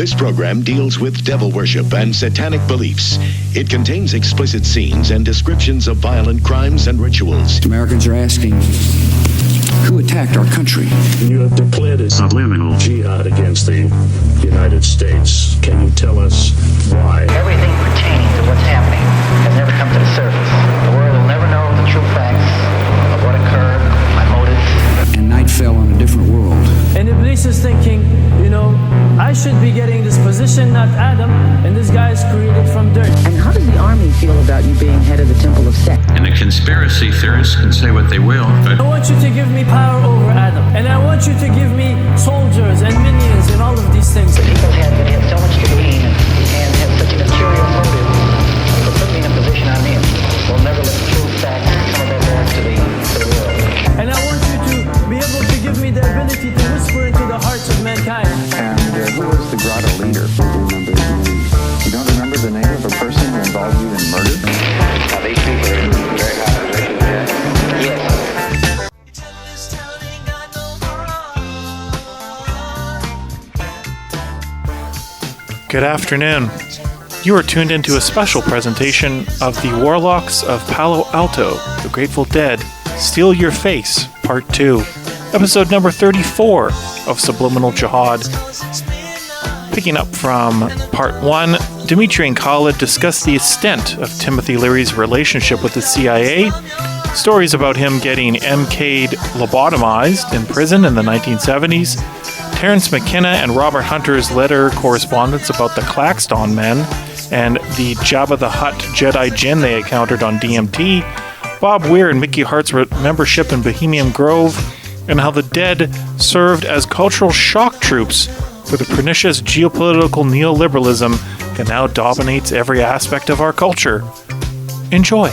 This program deals with devil worship and satanic beliefs. It contains explicit scenes and descriptions of violent crimes and rituals. Americans are asking, who attacked our country? You have declared a subliminal jihad against the United States. Can you tell us why? Everything pertaining to what's happening has never come to the surface. The world will never know the true facts of what occurred, my motives. And night fell on a different world. And Iblis is thinking, I should be getting this position, not Adam, and this guy is created from dirt. And how does the army feel about you being head of the temple of Set? And the conspiracy theorists can say what they will, but I want you to give me power over Adam, and I want you to give me soldiers and minions and all of these things. People have so much to gain and have such an ulterior motive for putting me in a position I'm in. We'll never let the true facts come of their to the world. And I want you to be able to give me the ability to whisper into the hearts of mankind. And who was the grotto leader? You don't remember the name of a person who involved you in murder? Now these people are in very high positions. Yes. Good afternoon. You are tuned into a special presentation of the Warlocks of Palo Alto, The Grateful Dead, Steal Your Face, Part 2, episode number 34 of Subliminal Jihad. Picking up from Part 1, Dimitri and Khalid discuss the extent of Timothy Leary's relationship with the CIA, stories about him getting MK'd lobotomized in prison in the 1970s, Terence McKenna and Robert Hunter's letter correspondence about the Claxton men and the Jabba the Hutt Jedi Jinn they encountered on DMT, Bob Weir and Mickey Hart's membership in Bohemian Grove, and how the dead served as cultural shock troops for the pernicious geopolitical neoliberalism that now dominates every aspect of our culture. Enjoy.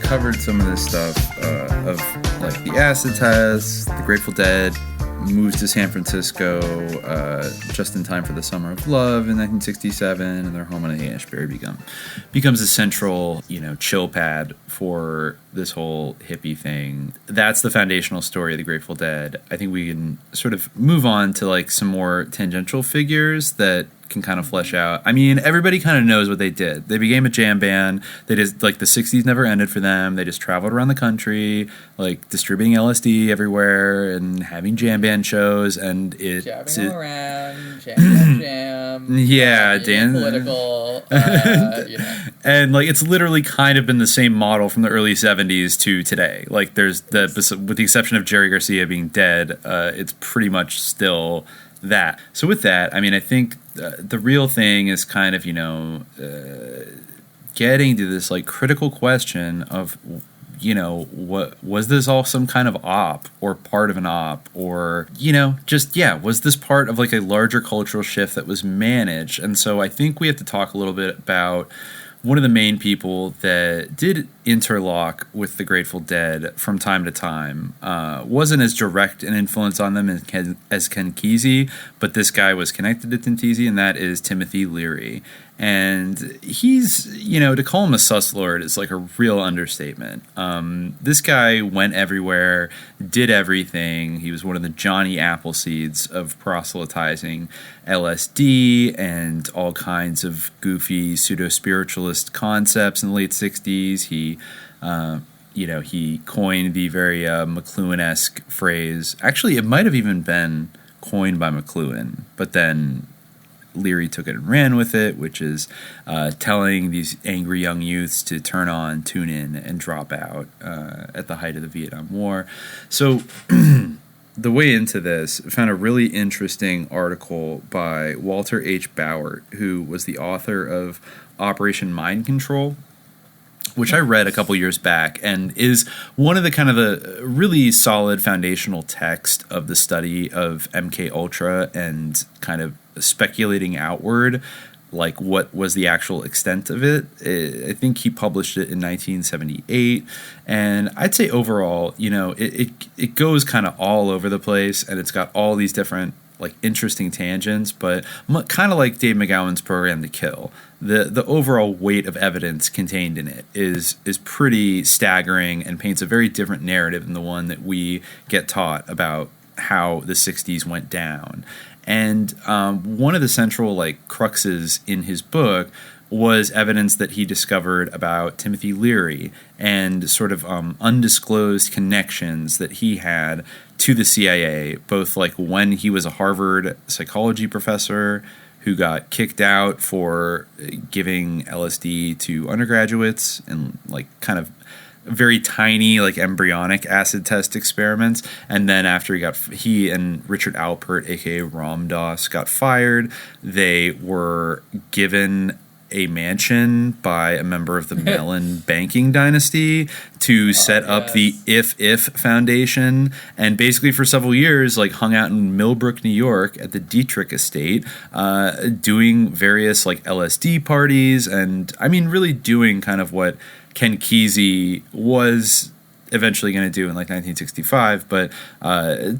Covered some of this stuff of like the acid test, the Grateful Dead moves to San Francisco just in time for the Summer of Love in 1967, and their home on Ashbury becomes a central, chill pad for this whole hippie thing. That's the foundational story of the Grateful Dead. I think we can sort of move on to like some more tangential figures that can kind of flesh out. I mean, everybody kind of knows what they did. They became a jam band. They just, like, the 60s never ended for them. They just traveled around the country, like, distributing LSD everywhere and having jam band shows, and jabbing all around, jam. Yeah, Dan. Political, And, like, it's literally kind of been the same model from the early 70s to today. Like, there's with the exception of Jerry Garcia being dead, it's pretty much still that. So with that, I mean, I think the real thing is kind of, getting to this like critical question of, what was this all some kind of op or part of an op, or, was this part of like a larger cultural shift that was managed? And so I think we have to talk a little bit about one of the main people that did interlock with the Grateful Dead from time to time. Wasn't as direct an influence on them as Ken Kesey, but this guy was connected to Ken Kesey, and that is Timothy Leary. And he's, to call him a sus lord is like a real understatement. This guy went everywhere, did everything. He was one of the Johnny Appleseeds of proselytizing LSD and all kinds of goofy pseudo-spiritualist concepts in the late 60s. He coined the very McLuhan-esque phrase. Actually, it might have even been coined by McLuhan, but then Leary took it and ran with it, which is telling these angry young youths to turn on, tune in, and drop out at the height of the Vietnam War. So the way into this, I found a really interesting article by Walter H. Bauert, who was the author of Operation Mind Control, which I read a couple years back, and is one of the kind of the really solid foundational text of the study of MK Ultra and kind of speculating outward, like what was the actual extent of it. I think he published it in 1978, and I'd say overall, it goes kind of all over the place, and it's got all these different like interesting tangents, but kind of like Dave McGowan's Program to Kill. the overall weight of evidence contained in it is pretty staggering and paints a very different narrative than the one that we get taught about how the 60s went down. And one of the central cruxes in his book was evidence that he discovered about Timothy Leary and sort of undisclosed connections that he had to the CIA, both when he was a Harvard psychology professor who got kicked out for giving LSD to undergraduates and kind of very tiny embryonic acid test experiments, and then after he and Richard Alpert, aka Ram Dass, got fired, they were given a mansion by a member of the Mellon banking dynasty to set up the If Foundation, and basically for several years hung out in Millbrook, New York at the Dietrich estate, doing various LSD parties, and I mean really doing kind of what Ken Kesey was eventually going to do in 1965, but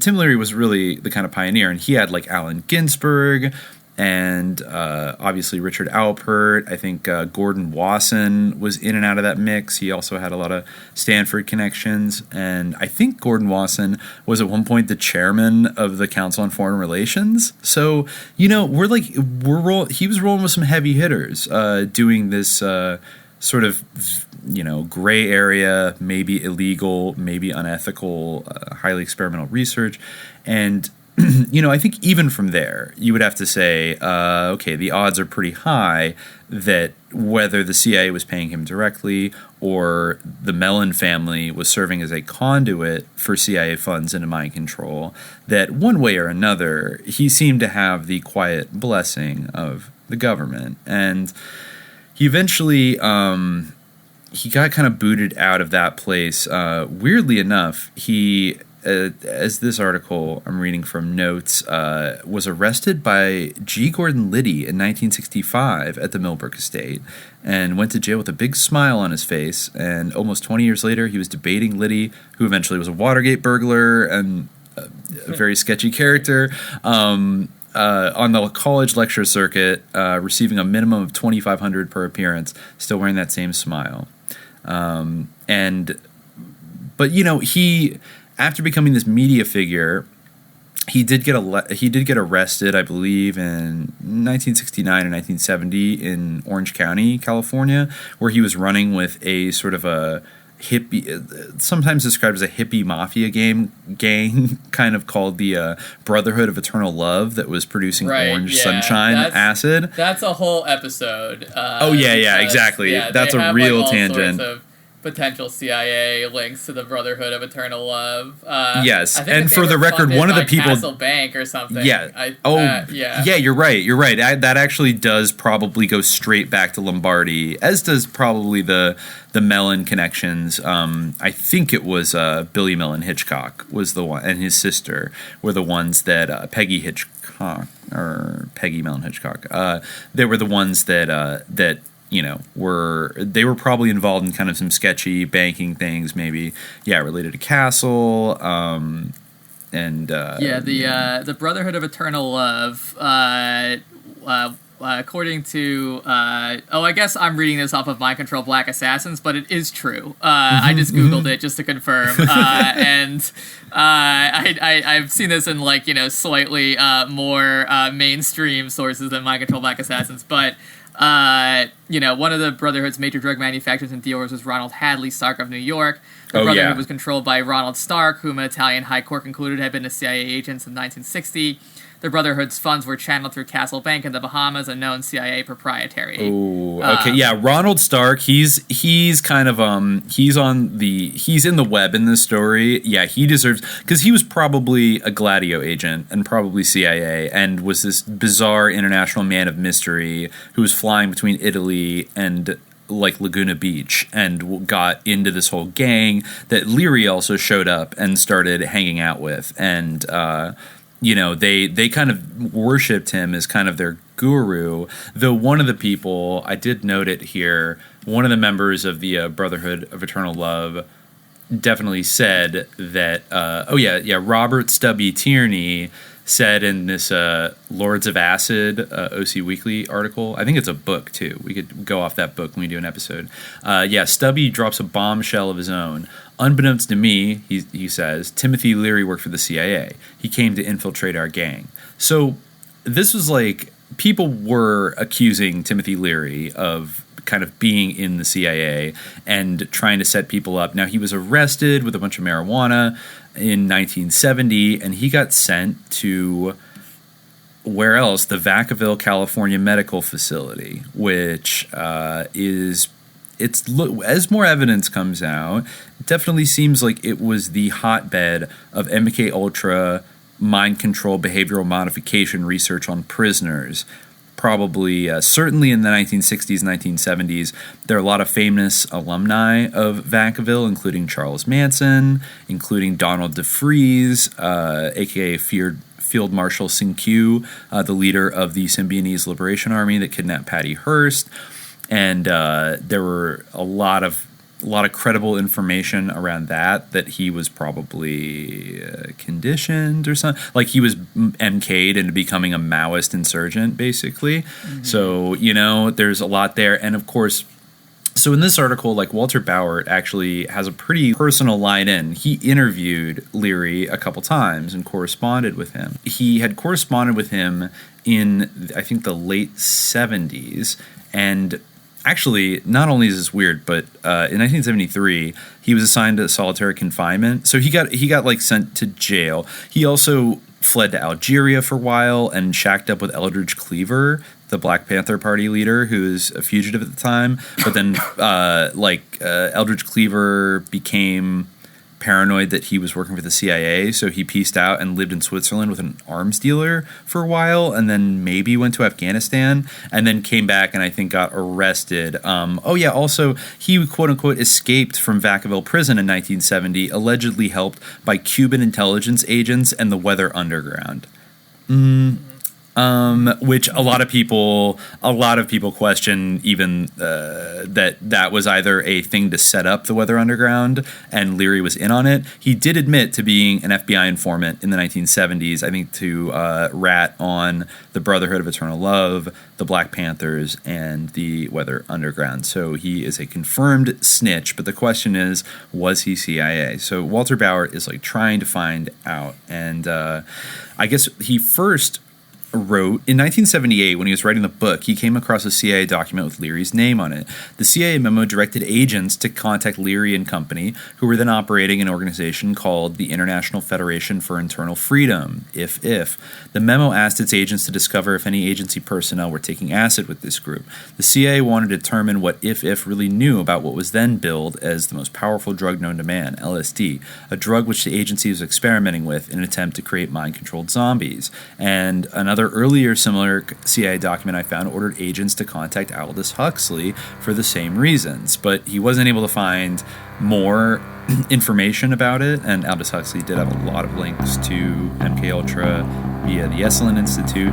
Tim Leary was really the kind of pioneer, and he had Allen Ginsberg and obviously Richard Alpert. I think Gordon Wasson was in and out of that mix. He also had a lot of Stanford connections, and I think Gordon Wasson was at one point the chairman of the Council on Foreign Relations. So he was rolling with some heavy hitters, doing this sort of gray area, maybe illegal, maybe unethical, highly experimental research, and I think even from there, you would have to say, okay, the odds are pretty high that whether the CIA was paying him directly or the Mellon family was serving as a conduit for CIA funds into mind control, that one way or another, he seemed to have the quiet blessing of the government. And he eventually he got kind of booted out of that place. Weirdly enough, he... as this article I'm reading from notes, was arrested by G. Gordon Liddy in 1965 at the Millbrook estate and went to jail with a big smile on his face. And almost 20 years later, he was debating Liddy, who eventually was a Watergate burglar and a very sketchy character, on the college lecture circuit, receiving a minimum of $2,500 per appearance, still wearing that same smile. But he... After becoming this media figure, he did get arrested, I believe, in 1969 or 1970 in Orange County, California, where he was running with a sort of a hippie, sometimes described as a hippie mafia gang, kind of called the Brotherhood of Eternal Love, that was producing Orange Sunshine acid. That's a whole episode. Exactly. That's a real tangent. Potential CIA links to the Brotherhood of Eternal Love. Yes, and for the record, one of the people, Castle Bank or something. Yeah. You're right. That actually does probably go straight back to Lombardi, as does probably the Mellon connections. I think it was Billy Mellon Hitchcock was the one, and his sister were the ones that Peggy Mellon Hitchcock. They were the ones that. They were probably involved in kind of some sketchy banking things, maybe, related to Castle, the Brotherhood of Eternal Love, according to, I guess I'm reading this off of Mind Control Black Assassins, but it is true. I just Googled it just to confirm, and I've seen this in slightly more mainstream sources than Mind Control Black Assassins, but. One of the Brotherhood's major drug manufacturers and dealers was Ronald Hadley Stark of New York. The Brotherhood was controlled by Ronald Stark, whom an Italian high court concluded had been a CIA agent since 1960. The Brotherhood's funds were channeled through Castle Bank in the Bahamas, a known CIA proprietary. Oh, okay, Ronald Stark. He's kind of he's in the web in this story. Yeah, he deserves, because he was probably a Gladio agent and probably CIA, and was this bizarre international man of mystery who was flying between Italy and Laguna Beach and got into this whole gang that Leary also showed up and started hanging out with, and they kind of worshipped him as kind of their guru, though one of the people, I did note it here, one of the members of the Brotherhood of Eternal Love definitely said that, Robert Stubby Tierney said in this Lords of Acid OC Weekly article. I think it's a book, too. We could go off that book when we do an episode. Stubby drops a bombshell of his own. Unbeknownst to me, he says, Timothy Leary worked for the CIA. He came to infiltrate our gang. So this was like, people were accusing Timothy Leary of kind of being in the CIA and trying to set people up. Now, he was arrested with a bunch of marijuana in 1970, and he got sent to, where else? The Vacaville, California Medical Facility, which as more evidence comes out, it definitely seems like it was the hotbed of MK Ultra mind control behavioral modification research on prisoners. Probably, certainly in the 1960s, 1970s, there are a lot of famous alumni of Vacaville, including Charles Manson, including Donald DeFreeze, a.k.a. Field Marshal Ckuw, the leader of the Symbionese Liberation Army that kidnapped Patty Hearst. And there were a lot of credible information around that he was probably conditioned or something. Like he was MK'd into becoming a Maoist insurgent, basically. Mm-hmm. So, there's a lot there. And of course, so in this article, like Walter Bauer actually has a pretty personal line in. He interviewed Leary a couple times and corresponded with him. He had corresponded with him in, I think, the late 70s. And actually, not only is this weird, but in 1973, he was assigned to solitary confinement. So he got like sent to jail. He also fled to Algeria for a while and shacked up with Eldridge Cleaver, the Black Panther Party leader, who was a fugitive at the time. But then, Eldridge Cleaver became paranoid that he was working for the CIA, so he pieced out and lived in Switzerland with an arms dealer for a while, and then maybe went to Afghanistan, and then came back and I think got arrested. Also, he quote-unquote escaped from Vacaville prison in 1970, allegedly helped by Cuban intelligence agents and the Weather Underground. Which a lot of people question even that was either a thing to set up the Weather Underground and Leary was in on it. He did admit to being an FBI informant in the 1970s, I think, to rat on the Brotherhood of Eternal Love, the Black Panthers, and the Weather Underground. So he is a confirmed snitch, but the question is, was he CIA? So Walter Bauer is like trying to find out, and I guess he first wrote in 1978 when he was writing the book, he came across a CIA document with Leary's name on it. The CIA memo directed agents to contact Leary and company, who were then operating an organization called the International Federation for Internal Freedom, IF. The memo asked its agents to discover if any agency personnel were taking acid with this group. The CIA wanted to determine what IF really knew about what was then billed as the most powerful drug known to man, LSD, a drug which the agency was experimenting with in an attempt to create mind-controlled zombies. And another earlier similar CIA document I found ordered agents to contact Aldous Huxley for the same reasons, but he wasn't able to find more information about it, and Aldous Huxley did have a lot of links to MK Ultra via the Esalen Institute.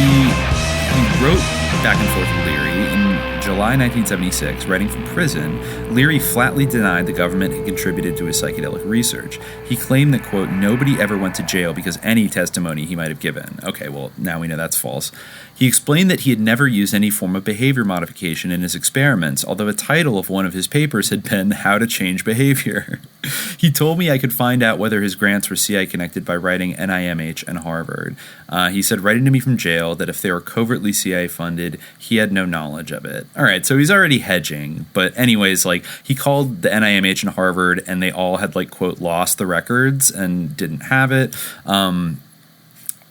he wrote back and forth with Leary. In July 1976, writing from prison, Leary flatly denied the government had contributed to his psychedelic research. He claimed that, quote, nobody ever went to jail because any testimony he might have given. Okay, well, now we know that's false. He explained that he had never used any form of behavior modification in his experiments, although a title of one of his papers had been How to Change Behavior. He told me I could find out whether his grants were CIA connected by writing NIMH and Harvard. He said, writing to me from jail, that if they were covertly CIA funded, he had no knowledge of it. All right, so he's already hedging. But anyways, like, he called the NIMH and Harvard, and they all had, like, quote, lost the records and didn't have it.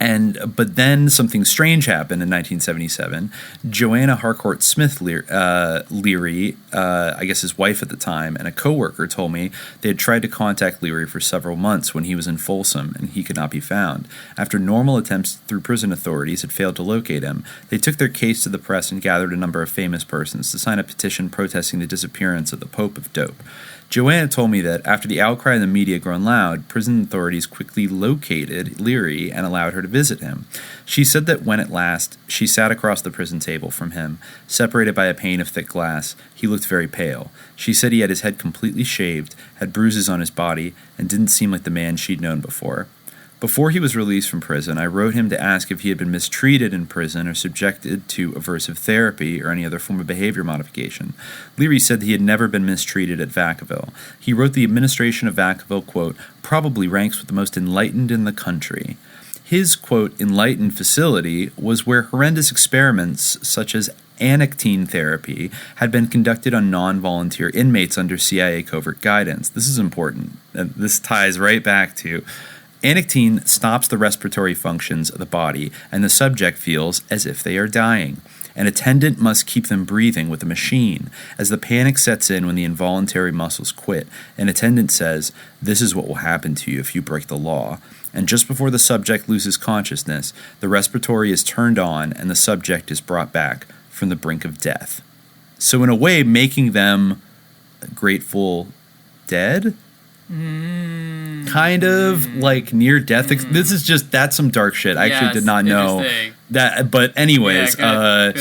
But then something strange happened in 1977. Joanna Harcourt Smith Leary, I guess his wife at the time, and a coworker told me they had tried to contact Leary for several months when he was in Folsom and he could not be found. After normal attempts through prison authorities had failed to locate him, they took their case to the press and gathered a number of famous persons to sign a petition protesting the disappearance of the Pope of Dope. Joanna told me that after the outcry in the media grown loud, prison authorities quickly located Leary and allowed her to visit him. She said that when at last she sat across the prison table from him, separated by a pane of thick glass, he looked very pale. She said he had his head completely shaved, had bruises on his body, and didn't seem like the man she'd known before. Before he was released from prison, I wrote him to ask if he had been mistreated in prison or subjected to aversive therapy or any other form of behavior modification. Leary said that he had never been mistreated at Vacaville. He wrote the administration of Vacaville, quote, probably ranks with the most enlightened in the country. His, quote, enlightened facility was where horrendous experiments such as anectine therapy had been conducted on non-volunteer inmates under CIA covert guidance. This is important. This ties right back to anectine stops the respiratory functions of the body, and the subject feels as if they are dying. An attendant must keep them breathing with a machine. As the panic sets in when the involuntary muscles quit, an attendant says, "This is what will happen to you if you break the law." And just before the subject loses consciousness, the respiratory is turned on and the subject is brought back from the brink of death. So in a way, making them Grateful Dead? Kind of like near death. This is just, that's some dark shit. I actually did not know that. But anyways, good,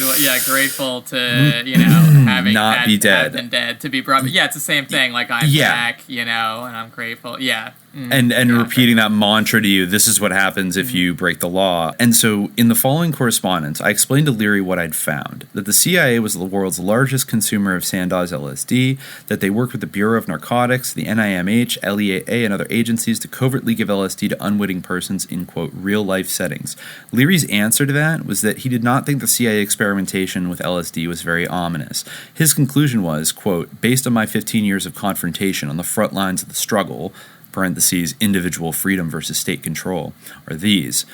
grateful to having not be dead, been dead to be brought. Yeah, it's the same thing. Like I'm back, and I'm grateful. Yeah. And repeating that mantra to you, this is what happens if you break the law. And so in the following correspondence, I explained to Leary what I'd found, that the CIA was the world's largest consumer of Sandoz LSD, that they worked with the Bureau of Narcotics, the NIMH, LEAA, and other agencies to covertly give LSD to unwitting persons in, quote, real-life settings. Leary's answer to that was that he did not think the CIA experimentation with LSD was very ominous. His conclusion was, quote, based on my 15 years of confrontation on the front lines of the struggle, parentheses, individual freedom versus state control, are these.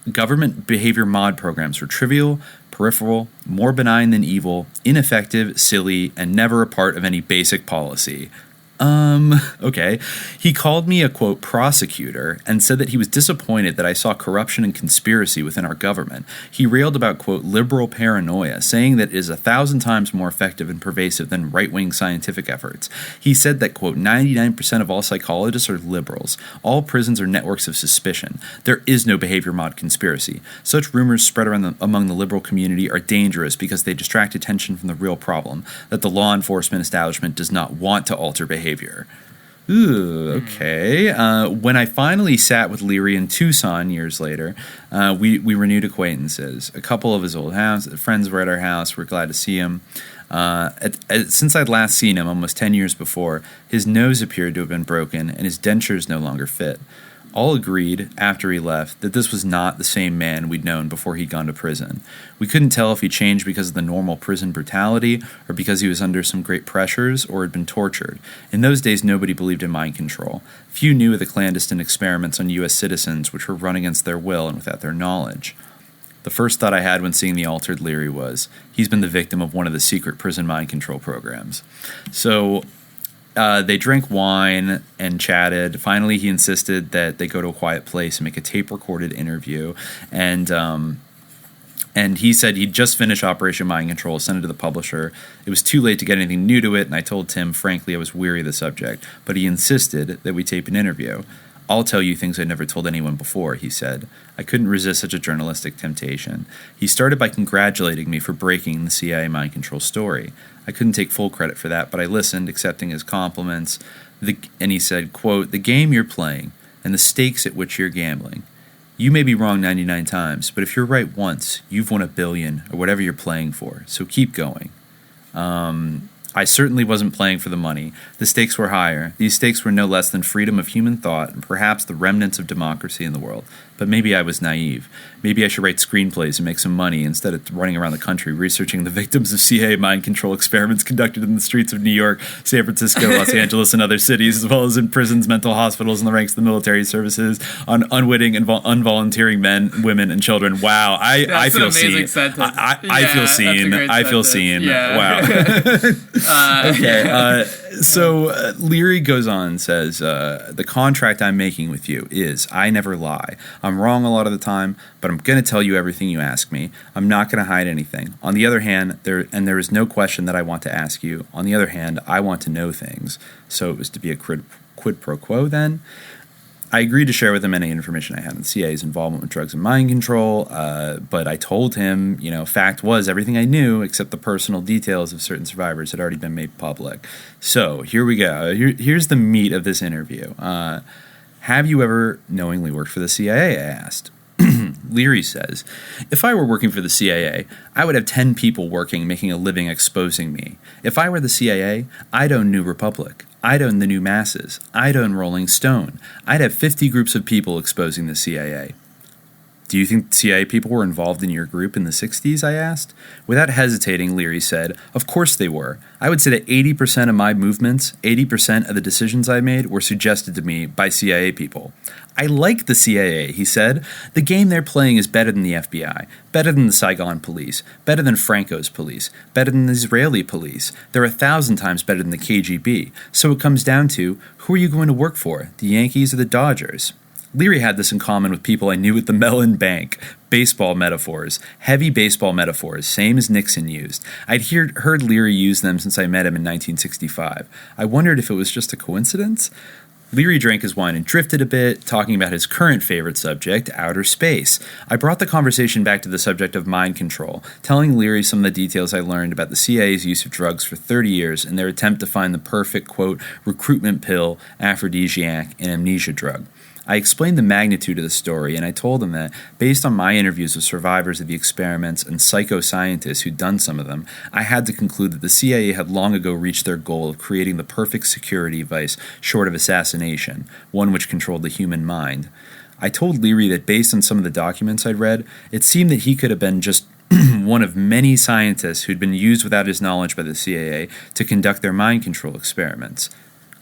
Government behavior mod programs were trivial, peripheral, more benign than evil, ineffective, silly, and never a part of any basic policy. Okay. He called me a, quote, prosecutor and said that he was disappointed that I saw corruption and conspiracy within our government. He railed about, quote, liberal paranoia, saying that it is 1,000 times more effective and pervasive than right-wing scientific efforts. He said that, quote, 99% of all psychologists are liberals. All prisons are networks of suspicion. There is no behavior mod conspiracy. Such rumors spread around among the liberal community are dangerous because they distract attention from the real problem, that the law enforcement establishment does not want to alter behavior. Ooh, okay. When I finally sat with Leary in Tucson years later, we renewed acquaintances. A couple of his old friends were at our house. We're glad to see him. Since I'd last seen him almost 10 years before, his nose appeared to have been broken and his dentures no longer fit. All agreed, after he left, that this was not the same man we'd known before he'd gone to prison. We couldn't tell if he changed because of the normal prison brutality, or because he was under some great pressures, or had been tortured. In those days, nobody believed in mind control. Few knew of the clandestine experiments on U.S. citizens which were run against their will and without their knowledge. The first thought I had when seeing the altered Leary was, he's been the victim of one of the secret prison mind control programs. So they drank wine and chatted. Finally, he insisted that they go to a quiet place and make a tape-recorded interview. And he said he'd just finished Operation Mind Control, sent it to the publisher. It was too late to get anything new to it, and I told Tim, frankly, I was weary of the subject. But he insisted that we tape an interview. I'll tell you things I never told anyone before, he said. I couldn't resist such a journalistic temptation. He started by congratulating me for breaking the CIA mind control story. I couldn't take full credit for that, but I listened, accepting his compliments. And he said, quote, "The game you're playing and the stakes at which you're gambling. You may be wrong 99 times, but if you're right once, you've won $1 billion or whatever you're playing for. So keep going." I certainly wasn't playing for the money. The stakes were higher. These stakes were no less than freedom of human thought and perhaps the remnants of democracy in the world. But maybe I was naive. Maybe I should write screenplays and make some money instead of running around the country researching the victims of CIA mind control experiments conducted in the streets of New York, San Francisco, Los Angeles, and other cities, as well as in prisons, mental hospitals, and the ranks of the military services, on unwitting and unvolunteering men, women, and children. Wow, I feel seen. I feel seen. I feel seen. Yeah. Wow. Okay. So Leary goes on and says, the contract I'm making with you is I never lie. I'm wrong a lot of the time, but I'm going to tell you everything you ask me. I'm not going to hide anything. On the other hand, there is no question that I want to ask you. On the other hand, I want to know things. So it was to be a quid pro quo then. I agreed to share with him any information I had on the CIA's involvement with drugs and mind control, but I told him, fact was everything I knew except the personal details of certain survivors had already been made public. So here we go. Here's the meat of this interview. Have you ever knowingly worked for the CIA, I asked. Leary says, if I were working for the CIA, I would have 10 people working, making a living exposing me. If I were the CIA, I'd own New Republic. I'd own the New Masses. I'd own Rolling Stone. I'd have 50 groups of people exposing the CIA. Do you think CIA people were involved in your group in the 60s, I asked? Without hesitating, Leary said, of course they were. I would say that 80% of my movements, 80% of the decisions I made were suggested to me by CIA people. I like the CIA, he said. The game they're playing is better than the FBI, better than the Saigon police, better than Franco's police, better than the Israeli police. They're 1,000 times better than the KGB. So it comes down to, who are you going to work for, the Yankees or the Dodgers? Leary had this in common with people I knew at the Mellon Bank. Baseball metaphors. Heavy baseball metaphors, same as Nixon used. I'd heard Leary use them since I met him in 1965. I wondered if it was just a coincidence. Leary drank his wine and drifted a bit, talking about his current favorite subject, outer space. I brought the conversation back to the subject of mind control, telling Leary some of the details I learned about the CIA's use of drugs for 30 years and their attempt to find the perfect, quote, recruitment pill, aphrodisiac, and amnesia drug. I explained the magnitude of the story, and I told him that, based on my interviews with survivors of the experiments and psychoscientists who'd done some of them, I had to conclude that the CIA had long ago reached their goal of creating the perfect security device short of assassination, one which controlled the human mind. I told Leary that based on some of the documents I'd read, it seemed that he could have been just one of many scientists who'd been used without his knowledge by the CIA to conduct their mind control experiments.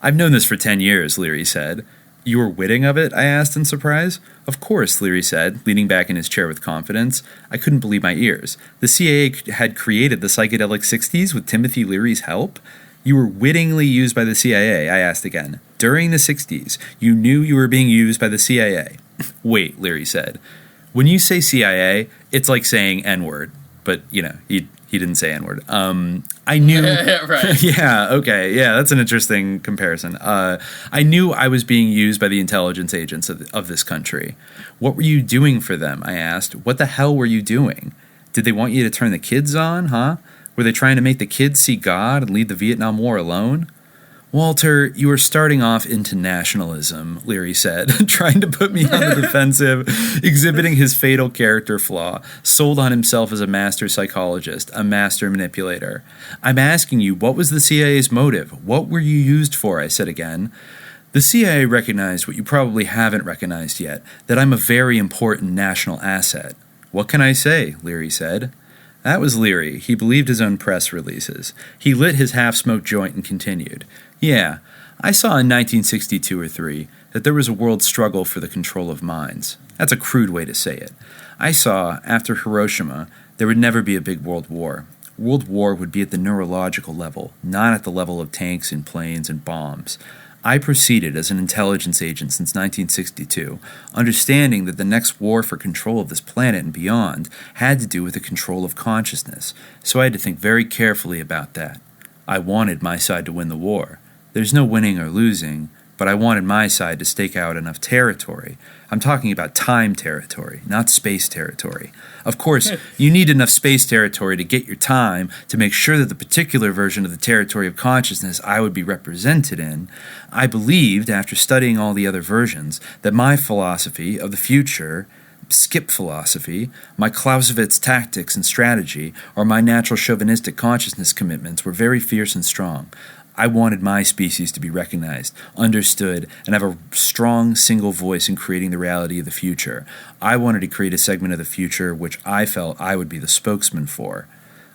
I've known this for 10 years, Leary said. You were witting of it? I asked in surprise. Of course, Leary said, leaning back in his chair with confidence. I couldn't believe my ears. The CIA had created the psychedelic 60s with Timothy Leary's help? You were wittingly used by the CIA, I asked again. During the 60s, you knew you were being used by the CIA. Wait, Leary said. When you say CIA, it's like saying N-word. But, he didn't say N-word. I knew... Right. Yeah, okay. Yeah, that's an interesting comparison. I knew I was being used by the intelligence agents of this country. What were you doing for them, I asked. What the hell were you doing? Did they want you to turn the kids on, huh? Were they trying to make the kids see God and leave the Vietnam War alone? Walter, you are starting off into nationalism, Leary said, trying to put me on the defensive, exhibiting his fatal character flaw, sold on himself as a master psychologist, a master manipulator. I'm asking you, what was the CIA's motive? What were you used for? I said again. The CIA recognized what you probably haven't recognized yet, that I'm a very important national asset. What can I say? Leary said. That was Leary. He believed his own press releases. He lit his half-smoked joint and continued. Yeah, I saw in 1962 or 3 that there was a world struggle for the control of minds. That's a crude way to say it. I saw, after Hiroshima, there would never be a big world war. World war would be at the neurological level, not at the level of tanks and planes and bombs. I proceeded as an intelligence agent since 1962, understanding that the next war for control of this planet and beyond had to do with the control of consciousness, so I had to think very carefully about that. I wanted my side to win the war. There's no winning or losing, but I wanted my side to stake out enough territory. I'm talking about time territory, not space territory. Of course, you need enough space territory to get your time to make sure that the particular version of the territory of consciousness I would be represented in. I believed, after studying all the other versions, that my philosophy of the future, skip philosophy, my Clausewitz tactics and strategy, or my natural chauvinistic consciousness commitments were very fierce and strong. I wanted my species to be recognized, understood, and have a strong single voice in creating the reality of the future. I wanted to create a segment of the future which I felt I would be the spokesman for.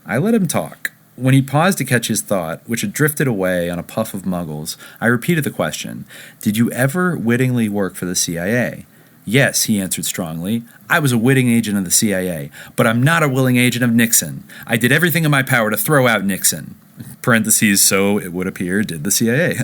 I let him talk. When he paused to catch his thought, which had drifted away on a puff of muggles, I repeated the question, "Did you ever wittingly work for the CIA?" "Yes," he answered strongly. "I was a witting agent of the CIA, but I'm not a willing agent of Nixon. I did everything in my power to throw out Nixon." Parentheses, so it would appear, did the CIA.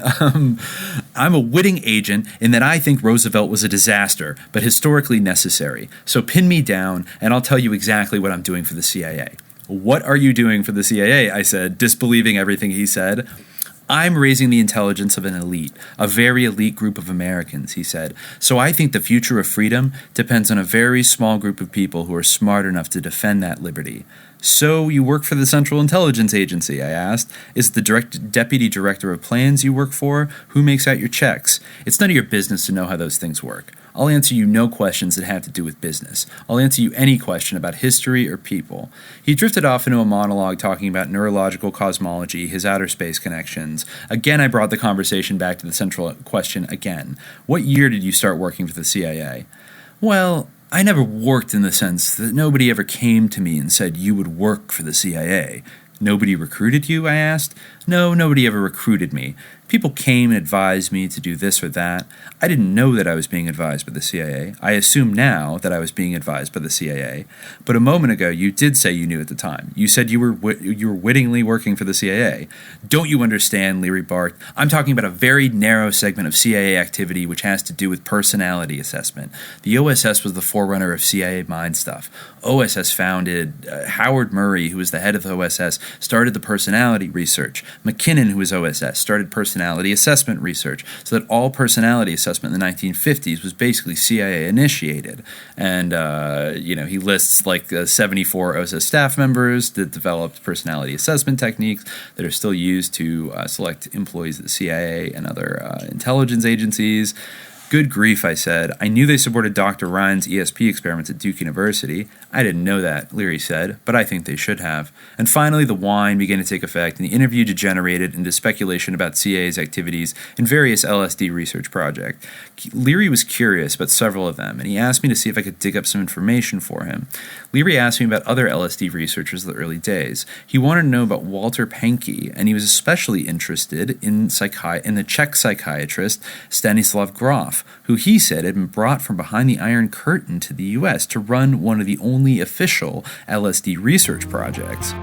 I'm a witting agent in that I think Roosevelt was a disaster, but historically necessary. So pin me down, and I'll tell you exactly what I'm doing for the CIA. "What are you doing for the CIA?" I said, disbelieving everything he said. "I'm raising the intelligence of an elite, a very elite group of Americans," he said. "So I think the future of freedom depends on a very small group of people who are smart enough to defend that liberty." "So you work for the Central Intelligence Agency?" I asked. "Is it the deputy director of plans you work for? Who makes out your checks? It's none of your business to know how those things work. I'll answer you no questions that have to do with business. I'll answer you any question about history or people." He drifted off into a monologue talking about neurological cosmology, his outer space connections. Again, I brought the conversation back to the central question again. "What year did you start working for the CIA?" "Well, I never worked in the sense that nobody ever came to me and said you would work for the CIA." "Nobody recruited you?" I asked. "No, nobody ever recruited me. People came and advised me to do this or that. I didn't know that I was being advised by the CIA. I assume now that I was being advised by the CIA. But a moment ago, you did say you knew at the time. You said you were wittingly working for the CIA. Don't you understand?" Leary barked. "I'm talking about a very narrow segment of CIA activity which has to do with personality assessment. The OSS was the forerunner of CIA mind stuff. OSS founded Howard Murray, who was the head of the OSS, started the personality research. McKinnon, who was OSS, started personality assessment research, so that all personality assessment in the 1950s was basically CIA initiated." And, he lists 74 OSS staff members that developed personality assessment techniques that are still used to select employees at the CIA and other intelligence agencies. "Good grief," I said. "I knew they supported Dr. Ryan's ESP experiments at Duke University." "I didn't know that," Leary said, "but I think they should have." And finally, the wine began to take effect, and the interview degenerated into speculation about CIA's activities in various LSD research projects. Leary was curious about several of them, and he asked me to see if I could dig up some information for him. Leary asked me about other LSD researchers of the early days. He wanted to know about Walter Pankey, and he was especially interested in the Czech psychiatrist Stanislav Grof, who he said had been brought from behind the Iron Curtain to the U.S. to run one of the only official LSD research projects.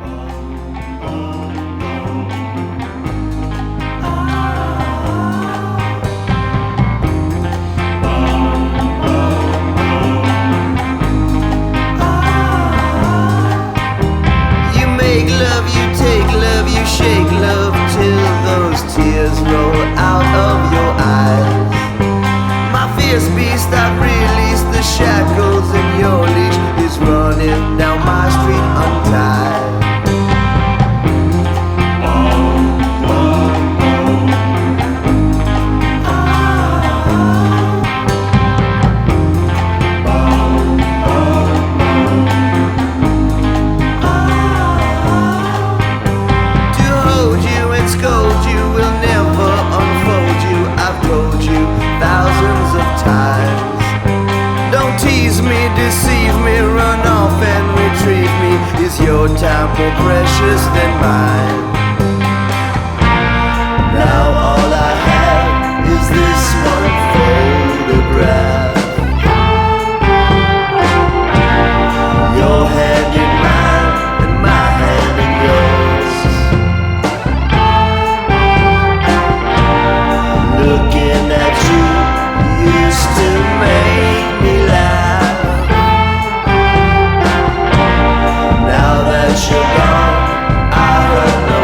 You make love, you take love, you shake love till those tears roll out of your eyes. Fierce beast, I've released the shackles and your leash is running down my street untied. To hold you and scold you will never unfold you. I've told you thousands of times. Don't tease me, deceive me, run off and retrieve me. Is your time more precious than mine? Now all I have is this one photograph. Your hand in mine and my hand in yours. Looking at you used to make me laugh. Now that you're gone, I heard no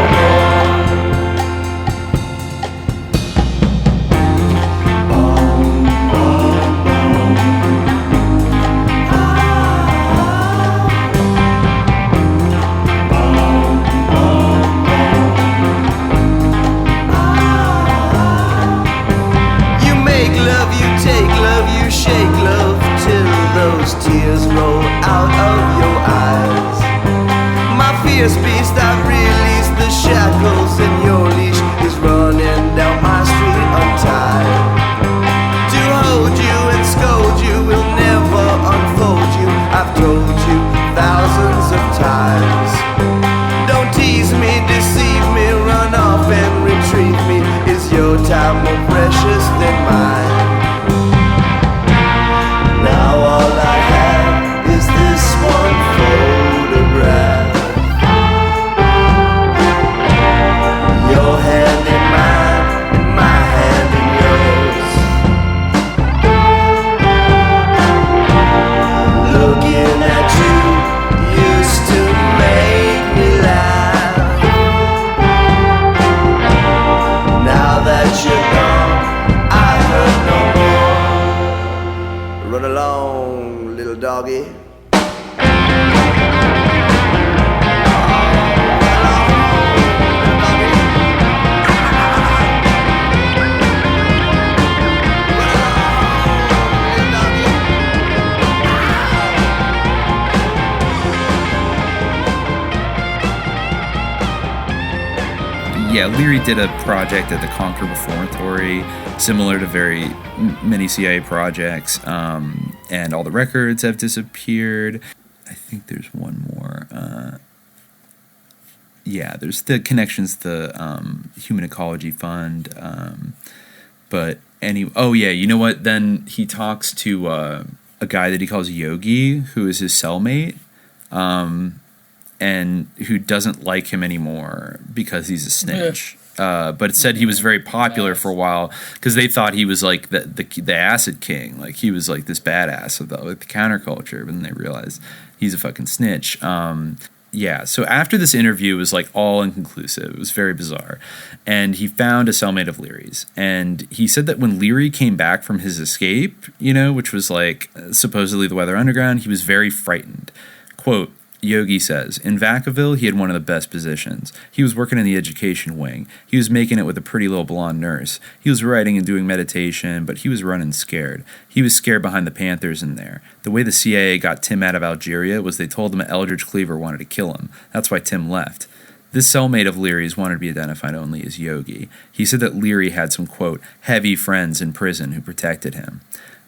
fierce beast that released the shackles in your leash is running down my street untied. To hold you and scold you will never unfold you. I've told you thousands of times. Don't tease me, deceive me, run off and retrieve me. Is your time more precious than mine? Now all I have is this one photograph. Your hand in mine, and my hand in yours. Looking at you used to make me laugh. Now that you're gone, I hurt no more. Run along, little doggy. Yeah, Leary did a project at the Conquer Reformatory, similar to very many CIA projects, and all the records have disappeared. I think there's one more. Yeah, there's the connections to the Human Ecology Fund. Oh yeah, you know what? Then he talks to a guy that he calls Yogi, who is his cellmate. And who doesn't like him anymore because he's a snitch. But it said he was very popular for a while because they thought he was like the acid king, like he was like this badass of the counterculture. But then they realized he's a fucking snitch. Yeah. So after this interview, it was like all inconclusive. It was very bizarre, and he found a cellmate of Leary's, and he said that when Leary came back from his escape, which was like supposedly the Weather Underground, he was very frightened. Quote, Yogi says, in Vacaville, he had one of the best positions. He was working in the education wing. He was making it with a pretty little blonde nurse. He was writing and doing meditation, but he was running scared. He was scared behind the Panthers in there. The way the CIA got Tim out of Algeria was they told him Eldridge Cleaver wanted to kill him. That's why Tim left. This cellmate of Leary's wanted to be identified only as Yogi. He said that Leary had some, quote, heavy friends in prison who protected him.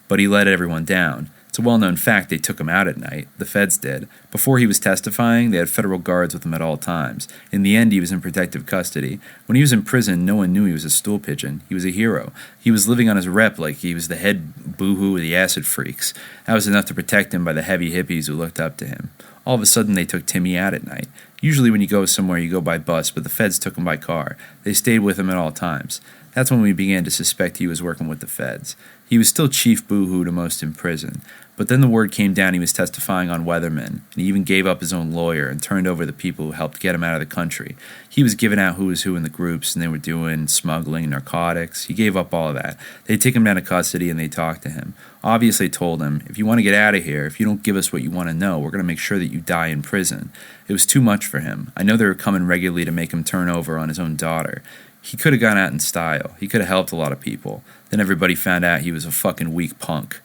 But he let everyone down. It's a well-known fact they took him out at night. The feds did. Before he was testifying, they had federal guards with him at all times. In the end, he was in protective custody. When he was in prison, no one knew he was a stool pigeon. He was a hero. He was living on his rep like he was the head boohoo of the acid freaks. That was enough to protect him by the heavy hippies who looked up to him. All of a sudden, they took Timmy out at night. Usually when you go somewhere, you go by bus, but the feds took him by car. They stayed with him at all times. That's when we began to suspect he was working with the feds. He was still chief boohoo to most in prison. But then the word came down he was testifying on Weathermen, and he even gave up his own lawyer and turned over the people who helped get him out of the country. He was giving out who was who in the groups, and they were doing smuggling, narcotics. He gave up all of that. They take him down to custody, and they talked to him. Obviously told him, if you want to get out of here, if you don't give us what you want to know, we're going to make sure that you die in prison. It was too much for him. I know they were coming regularly to make him turn over on his own daughter. He could have gone out in style. He could have helped a lot of people. Then everybody found out he was a fucking weak punk.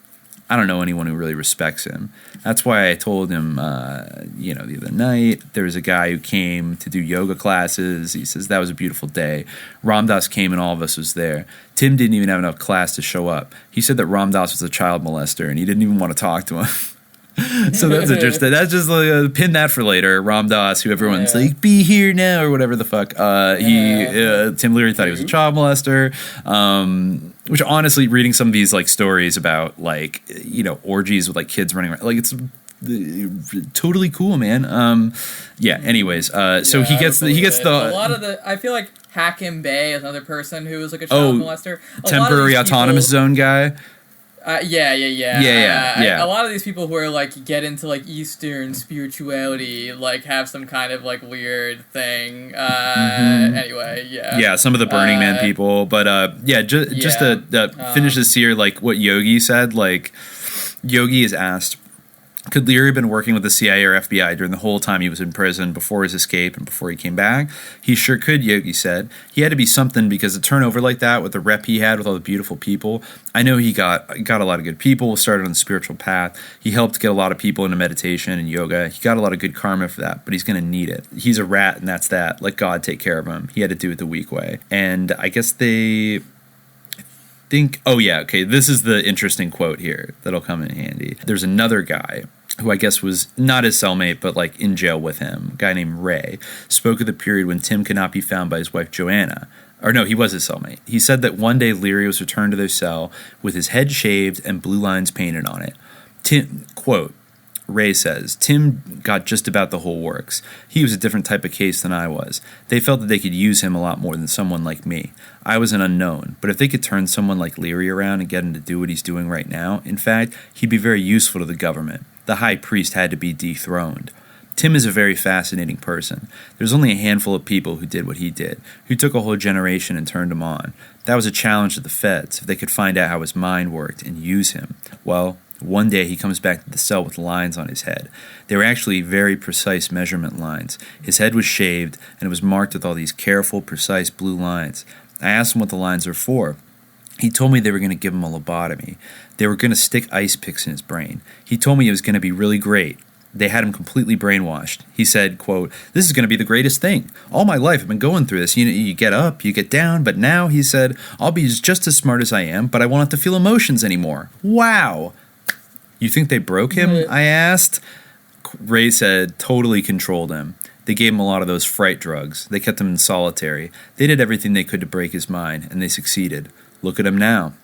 I don't know anyone who really respects him. That's why I told him, the other night, there was a guy who came to do yoga classes. He says, that was a beautiful day. Ram Dass came and all of us was there. Tim didn't even have enough class to show up. He said that Ram Dass was a child molester and he didn't even want to talk to him. So that's interesting. That's just like pin that for later. Ram Dass, who everyone's like, be here now or whatever the fuck. Tim Leary thought he was a child molester. Which honestly, reading some of these like stories about like orgies with like kids running around, like it's totally cool, man. Anyways, so he gets the a lot of the. I feel like Hakim Bey is another person who was like a child molester. Temporary autonomous zone guy. Yeah. A lot of these people who are like get into like Eastern spirituality, like have some kind of like weird thing. Anyway, yeah. Yeah, some of the Burning Man people, but just to finish this here, like what Yogi said, like Yogi is asked Could Leary have been working with the CIA or FBI during the whole time he was in prison, before his escape and before he came back? He sure could, Yogi said. He had to be something, because a turnover like that, with the rep he had with all the beautiful people. I know he got a lot of good people, started on the spiritual path. He helped get a lot of people into meditation and yoga. He got a lot of good karma for that, but he's going to need it. He's a rat, and that's that. Let God take care of him. He had to do it the weak way. And I guess they think, oh yeah, okay, this is the interesting quote here that'll come in handy. There's another guy who I guess was not his cellmate, but like in jail with him, a guy named Ray, spoke of the period when Tim could not be found by his wife Joanna. Or no, he was his cellmate. He said that one day Leary was returned to their cell with his head shaved and blue lines painted on it. Tim, quote, Ray says, Tim got just about the whole works. He was a different type of case than I was. They felt that they could use him a lot more than someone like me. I was an unknown, but if they could turn someone like Leary around and get him to do what he's doing right now, in fact, he'd be very useful to the government. The high priest had to be dethroned. Tim is a very fascinating person. There's only a handful of people who did what he did, who took a whole generation and turned him on. That was a challenge to the feds, if they could find out how his mind worked and use him. Well, one day he comes back to the cell with lines on his head. They were actually very precise measurement lines. His head was shaved, and it was marked with all these careful, precise blue lines. I asked him what the lines are for. He told me they were going to give him a lobotomy. They were going to stick ice picks in his brain. He told me it was going to be really great. They had him completely brainwashed. He said, quote, "This is going to be the greatest thing. All my life I've been going through this. You get up, you get down, but now," he said, "I'll be just as smart as I am, but I won't have to feel emotions anymore." Wow. You think they broke him? I asked. Ray said, totally controlled him. They gave him a lot of those fright drugs. They kept him in solitary. They did everything they could to break his mind, and they succeeded. Look at him now.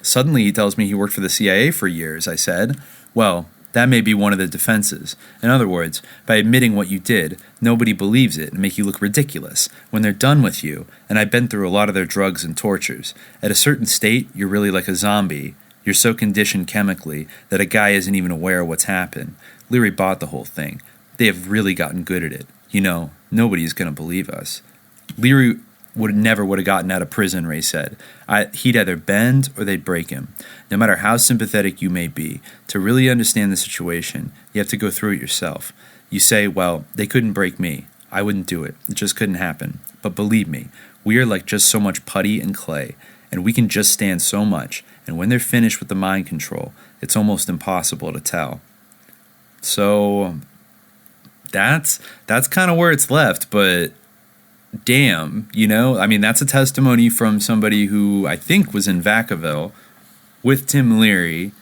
Suddenly he tells me he worked for the CIA for years, I said. Well, that may be one of the defenses. In other words, by admitting what you did, nobody believes it and make you look ridiculous when they're done with you, and I've been through a lot of their drugs and tortures. At a certain state, you're really like a zombie. You're so conditioned chemically that a guy isn't even aware of what's happened. Leary bought the whole thing. They have really gotten good at it. You know, nobody's going to believe us. Leary never would have gotten out of prison, Ray said. He'd either bend or they'd break him. No matter how sympathetic you may be, to really understand the situation, you have to go through it yourself. You say, well, they couldn't break me. I wouldn't do it. It just couldn't happen. But believe me, we are like just so much putty and clay, and we can just stand so much, and when they're finished with the mind control, it's almost impossible to tell. So that's kind of where it's left, but damn, you know, I mean, that's a testimony from somebody who I think was in Vacaville with Tim Leary,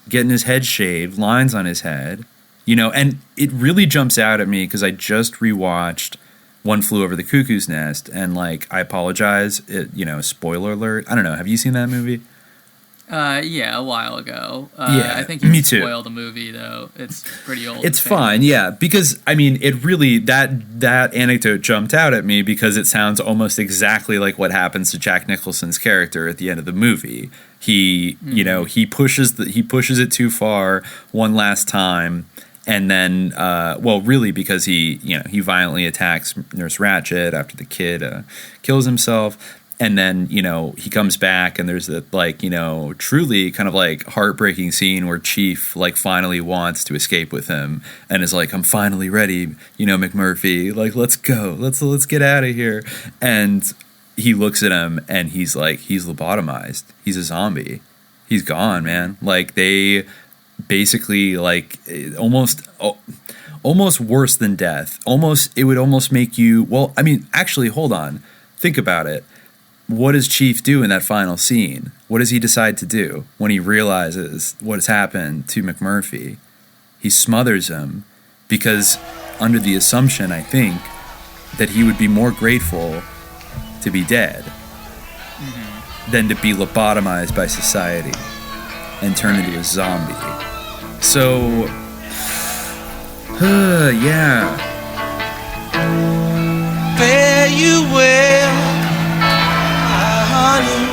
getting his head shaved, lines on his head, you know, and it really jumps out at me because I just rewatched One Flew Over the Cuckoo's Nest, and like, I apologize, spoiler alert. I don't know. Have you seen that movie? Yeah, a while ago. Yeah, I think you me too. spoiled the movie though. It's pretty old. It's fine, yeah, because I mean, it really that anecdote jumped out at me because it sounds almost exactly like what happens to Jack Nicholson's character at the end of the movie. He, he pushes it too far one last time, and then, really because he violently attacks Nurse Ratched after the kid kills himself. And then, he comes back and there's that, truly kind of like heartbreaking scene where Chief finally wants to escape with him and is like, I'm finally ready, McMurphy, let's go, let's get out of here. And he looks at him and he's like, he's lobotomized. He's a zombie. He's gone, man. They basically almost worse than death. It would almost make you, actually, hold on. Think about it. What does Chief do in that final scene? What does he decide to do when he realizes what has happened to McMurphy? He smothers him because under the assumption, I think, that he would be more grateful to be dead than to be lobotomized by society and turn into a zombie. So, yeah. Fare you well, honey.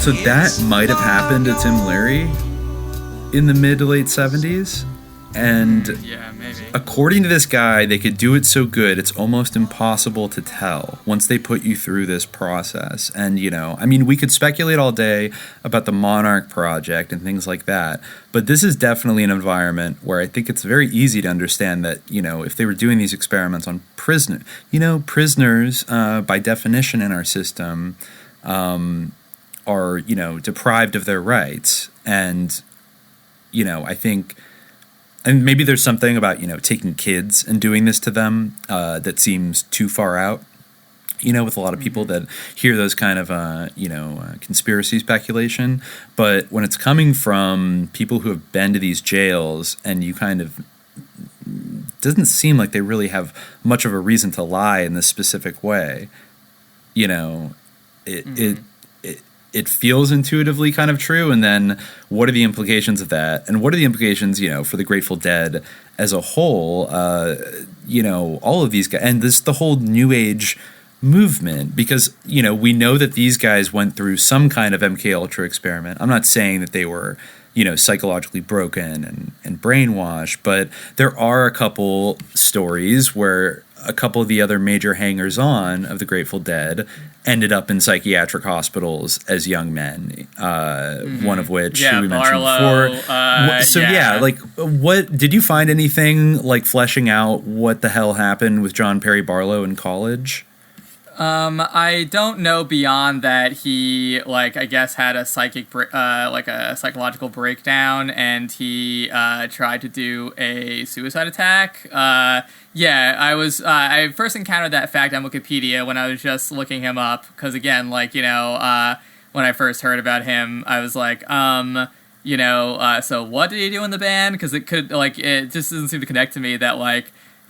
So that might have happened to Tim Leary in the mid to late 70s. And yeah, maybe. According to this guy, they could do it so good, it's almost impossible to tell once they put you through this process. And, I mean, we could speculate all day about the Monarch Project and things like that. But this is definitely an environment where I think it's very easy to understand that, if they were doing these experiments on prisoners, by definition in our system, are, deprived of their rights. And, I think... And maybe there's something about, taking kids and doing this to them that seems too far out, with a lot of people that hear those kind of, conspiracy speculation. But when it's coming from people who have been to these jails and you kind of doesn't seem like they really have much of a reason to lie in this specific way, it feels intuitively kind of true. And then what are the implications of that? And what are the implications, for the Grateful Dead as a whole? All of these guys, and the whole New Age movement, because, we know that these guys went through some kind of MK Ultra experiment. I'm not saying that they were, psychologically broken and brainwashed, but there are a couple stories where a couple of the other major hangers-on of the Grateful Dead ended up in psychiatric hospitals as young men, one of which we mentioned before. What did you find anything like fleshing out what the hell happened with John Perry Barlow in college? I don't know beyond that he, I guess, had a a psychological breakdown, and he tried to do a suicide attack. I first encountered that fact on Wikipedia when I was just looking him up, because again, when I first heard about him, I was like, so what did he do in the band? Because it could, it just doesn't seem to connect to me that,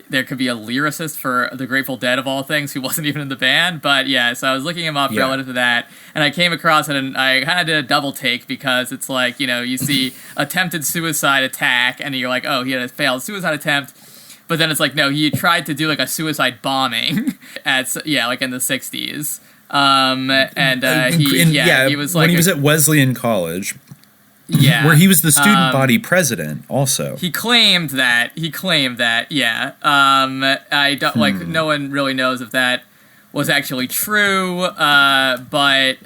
there could be a lyricist for the Grateful Dead of all things who wasn't even in the band. But yeah, so I was looking him up relative to that, and I came across it, and I kind of did a double take, because it's you see attempted suicide attack, and you're like, oh, he had a failed suicide attempt. But then it's no, he tried to do a suicide bombing at in the 60s. He was when he was at Wesleyan College. Yeah, where he was the student body president. Also, he claimed that. Yeah. I don't no one really knows if that was actually true. But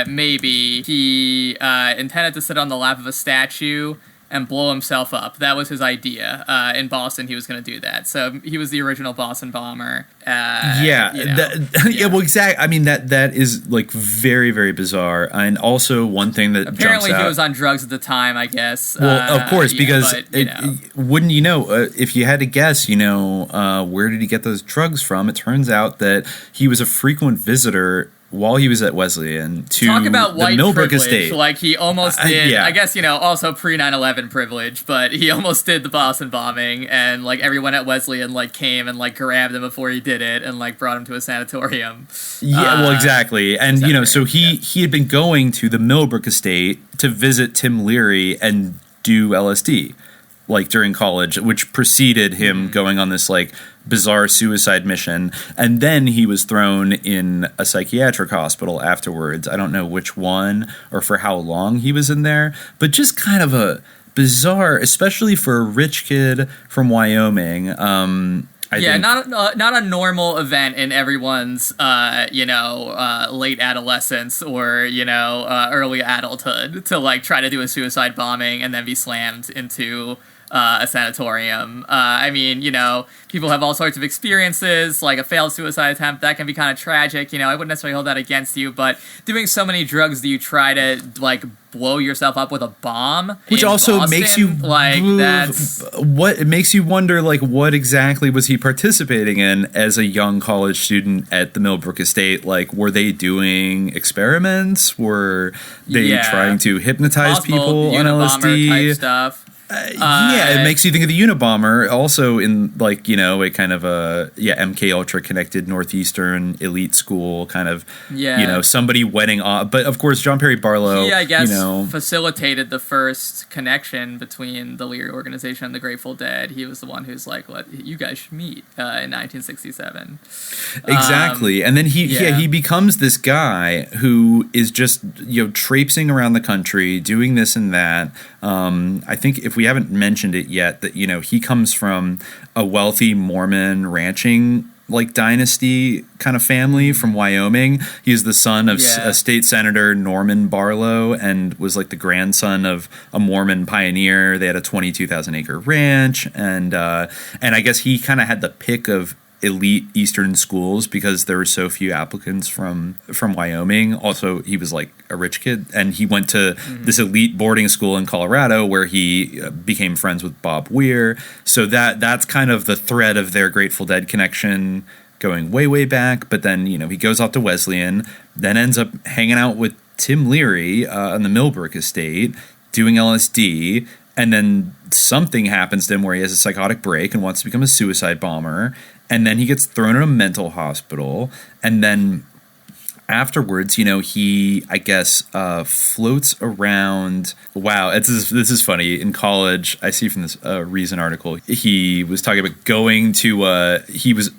maybe he intended to sit on the lap of a statue and blow himself up. That was his idea. In Boston, he was going to do that. So he was the original Boston bomber. Well, exactly. I mean, that is very, very bizarre. And also one thing that apparently jumps out, he was on drugs at the time, I guess. Well, of course, because wouldn't you know? If you had to guess, where did he get those drugs from? It turns out that he was a frequent visitor while he was at Wesleyan to talk about white the Millbrook privilege. Estate. He almost did. I guess also pre 9/11 privilege, but he almost did the Boston bombing, and everyone at Wesleyan came and grabbed him before he did it, and brought him to a sanatorium. Yeah, well, exactly, and so he had been going to the Millbrook Estate to visit Tim Leary and do LSD. During college, which preceded him going on this bizarre suicide mission, and then he was thrown in a psychiatric hospital afterwards. I don't know which one or for how long he was in there, but just kind of a bizarre, especially for a rich kid from Wyoming. Not a normal event in everyone's late adolescence or early adulthood to try to do a suicide bombing and then be slammed into a sanatorium. People have all sorts of experiences, a failed suicide attempt that can be kind of tragic. I wouldn't necessarily hold that against you, but doing so many drugs that you try to blow yourself up with a bomb, which also Boston, makes you it makes you wonder what exactly was he participating in as a young college student at the Millbrook Estate? Were they doing experiments? Were they trying to hypnosize people on LSD type stuff? Yeah, it makes you think of the Unabomber, also in like, you know, a kind of a MK Ultra connected Northeastern elite school kind of, you know, somebody wedding off. But of course, John Perry Barlow, he, I guess, you know, facilitated the first connection between the Leary organization and the Grateful Dead. He was the one who's like, "What, you guys should meet" in 1967. Exactly, and then he becomes this guy who is just, you know, traipsing around the country doing this and that. I think if we haven't mentioned it yet, that, you know, he comes from a wealthy Mormon ranching like dynasty kind of family from Wyoming. He's the son of a state senator, Norman Barlow, and was like the grandson of a Mormon pioneer. They had a 22,000 acre ranch, and I guess he kind of had the pick of elite Eastern schools because there were so few applicants from Wyoming. Also, he was like a rich kid, and he went to this elite boarding school in Colorado where he became friends with Bob Weir. So that's kind of the thread of their Grateful Dead connection going way, way back. But then, you know, he goes off to Wesleyan, then ends up hanging out with Tim Leary on the Millbrook estate, doing LSD, and then something happens to him where he has a psychotic break and wants to become a suicide bomber. And then he gets thrown in a mental hospital. And then afterwards, you know, he, I guess, floats around. Wow, this is funny. In college, I see from this Reason article, he was talking about going to, he was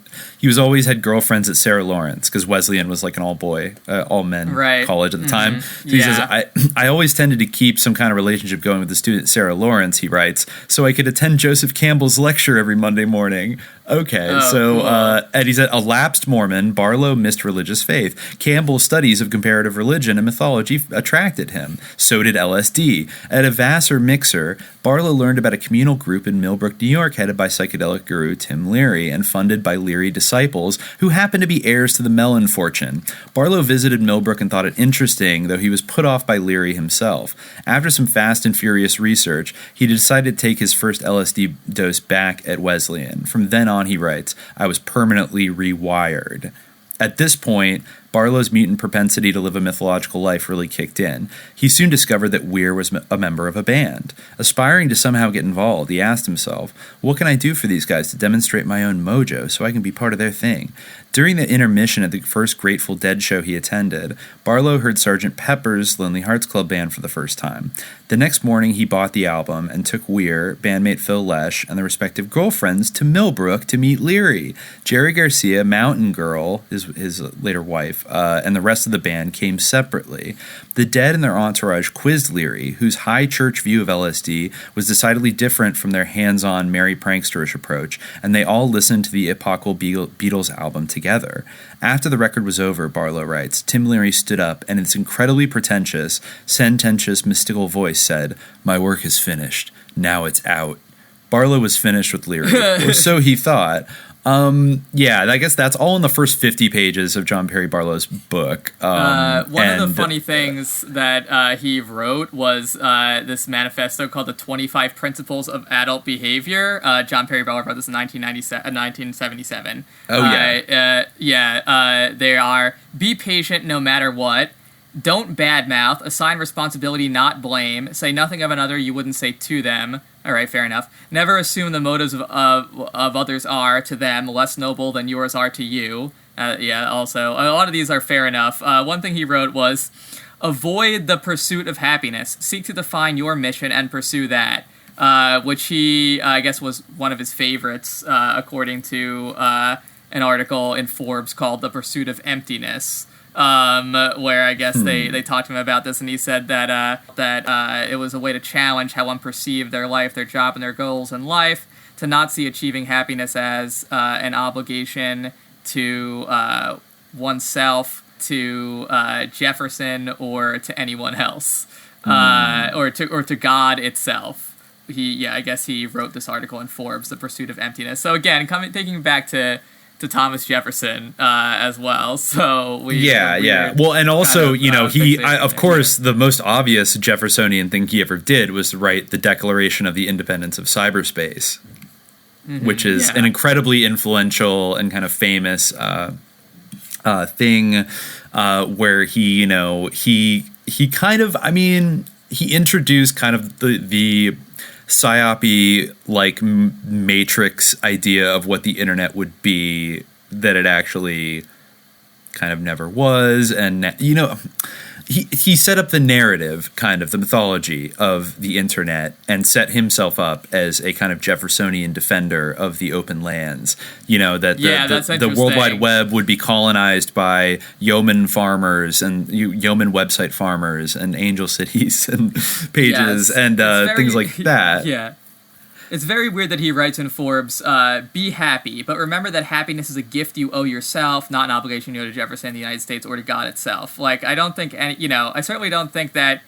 always had girlfriends at Sarah Lawrence because Wesleyan was like an all men college at the time. So he says, I always tended to keep some kind of relationship going with the student at Sarah Lawrence, he writes, so I could attend Joseph Campbell's lecture every Monday morning. Okay, cool. And he's a lapsed Mormon. Barlow missed religious faith. Campbell's studies of comparative religion and mythology attracted him. So did LSD. At a Vassar mixer, Barlow learned about a communal group in Millbrook, New York, headed by psychedelic guru Tim Leary and funded by Leary disciples who happened to be heirs to the Mellon fortune. Barlow visited Millbrook and thought it interesting, though he was put off by Leary himself. After some fast and furious research, he decided to take his first LSD dose back at Wesleyan. From then on, he writes, I was permanently rewired. At this point, Barlow's mutant propensity to live a mythological life really kicked in. He soon discovered that Weir was a member of a band. Aspiring to somehow get involved, he asked himself, what can I do for these guys to demonstrate my own mojo so I can be part of their thing? During the intermission at the first Grateful Dead show he attended, Barlow heard Sgt. Pepper's Lonely Hearts Club Band for the first time. The next morning, he bought the album and took Weir, bandmate Phil Lesh, and their respective girlfriends to Millbrook to meet Leary. Jerry Garcia, Mountain Girl, his later wife, and the rest of the band came separately. The Dead and their entourage quizzed Leary, whose high church view of LSD was decidedly different from their hands-on, merry prankster-ish approach, and they all listened to the epochal Beatles album together. After the record was over, Barlow writes, Tim Leary stood up and in this incredibly pretentious, sententious, mystical voice said, my work is finished. Now it's out. Barlow was finished with Leary, or so he thought. I guess that's all in the first 50 pages of John Perry Barlow's book. One of the funny things that he wrote was this manifesto called The 25 Principles of Adult Behavior. John Perry Barlow wrote this in 1977. They are, be patient no matter what. Don't badmouth, assign responsibility, not blame, say nothing of another you wouldn't say to them. All right, fair enough. Never assume the motives of others are, to them, less noble than yours are to you. Also, a lot of these are fair enough. One thing he wrote was, avoid the pursuit of happiness. Seek to define your mission and pursue that. Which he, I guess, was one of his favorites, according to an article in Forbes called The Pursuit of Emptiness. Where I guess they talked to him about this, and he said that it was a way to challenge how one perceived their life, their job, and their goals in life, to not see achieving happiness as an obligation to oneself, to Jefferson, or to anyone else, or to God itself. I guess he wrote this article in Forbes, The Pursuit of Emptiness. So again, taking back to Thomas Jefferson as well. So Well, and also, of course, the most obvious Jeffersonian thing he ever did was to write the Declaration of the Independence of Cyberspace, which is an incredibly influential and kind of famous thing where he introduced kind of the psyopy like matrix idea of what the internet would be that it actually kind of never was. And he set up the narrative, kind of the mythology of the internet, and set himself up as a kind of Jeffersonian defender of the open lands. That the World Wide Web would be colonized by yeoman farmers and yeoman website farmers and angel cities and pages and things like that. Yeah. It's very weird that he writes in Forbes, be happy, but remember that happiness is a gift you owe yourself, not an obligation you owe to Jefferson, the United States, or to God itself. Like, I don't think I certainly don't think that,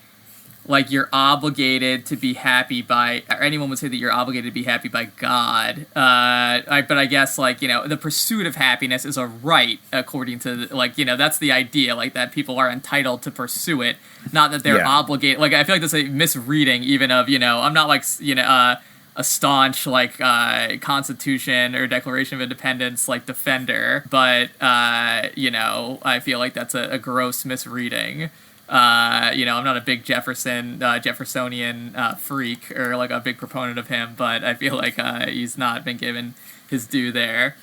like, you're obligated to be happy by, or anyone would say that you're obligated to be happy by God. But I guess, like, the pursuit of happiness is a right, according to, like, that's the idea, like, that people are entitled to pursue it, not that they're obligated. Like, I feel like that's a misreading, even of, I'm not, like, a staunch like Constitution or Declaration of Independence like defender, but I feel like that's a gross misreading. I'm not a big Jeffersonian freak or like a big proponent of him, but I feel like he's not been given his due there.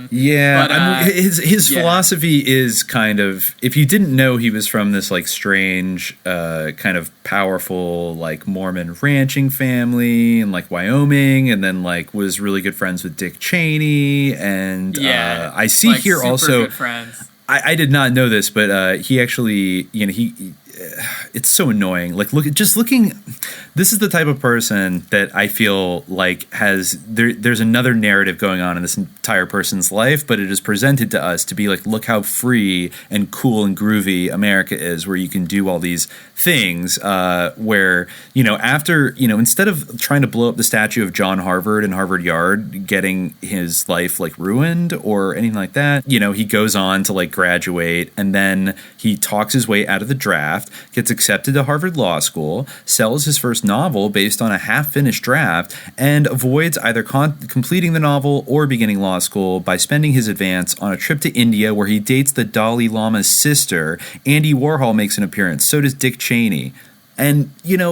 His philosophy is kind of, if you didn't know he was from this like strange kind of powerful like Mormon ranching family in like Wyoming, and then like was really good friends with Dick Cheney, and I see like here also good friends. I did not know this, but he actually, it's so annoying. Like, looking, this is the type of person that I feel like there's another narrative going on in this entire person's life, but it is presented to us to be like, look how free and cool and groovy America is, where you can do all these things, where, after, instead of trying to blow up the statue of John Harvard in Harvard Yard, getting his life like ruined or anything like that, he goes on to like graduate, and then he talks his way out of the draft, gets accepted to Harvard Law School, sells his first novel based on a half-finished draft, and avoids either completing the novel or beginning law school by spending his advance on a trip to India, where he dates the Dalai Lama's sister. Andy Warhol makes an appearance. So does Dick Cheney. And, and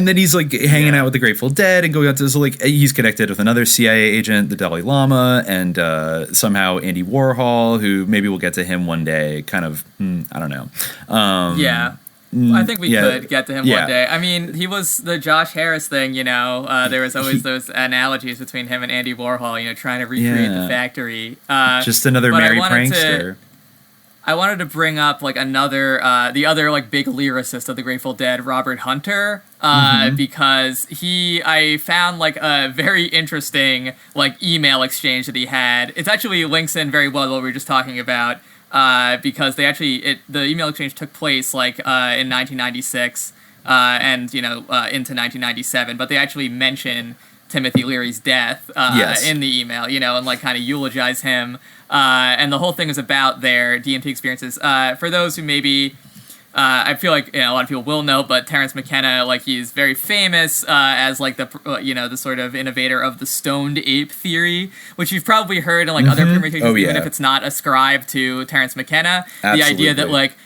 then he's like hanging out with the Grateful Dead and going out to, so like, he's connected with another CIA agent, the Dalai Lama, and somehow Andy Warhol, who maybe we'll get to him one day, kind of, I don't know. I think we could get to him one day. I mean, he was the Josh Harris thing, there was always those analogies between him and Andy Warhol, trying to recreate the factory. Just another merry prankster. I wanted to bring up like the other like big lyricist of the Grateful Dead, Robert Hunter, because I found like a very interesting like email exchange that he had. It actually links in very well to what we were just talking about, because the email exchange took place like in 1996 and into 1997, but they actually mention Timothy Leary's death in the email, and like kind of eulogize him. And the whole thing is about their DMT experiences. For those who maybe, I feel like a lot of people will know, but Terence McKenna, like he's very famous as like the the sort of innovator of the stoned ape theory, which you've probably heard in like other permutations, even if it's not ascribed to Terence McKenna. Absolutely. The idea that like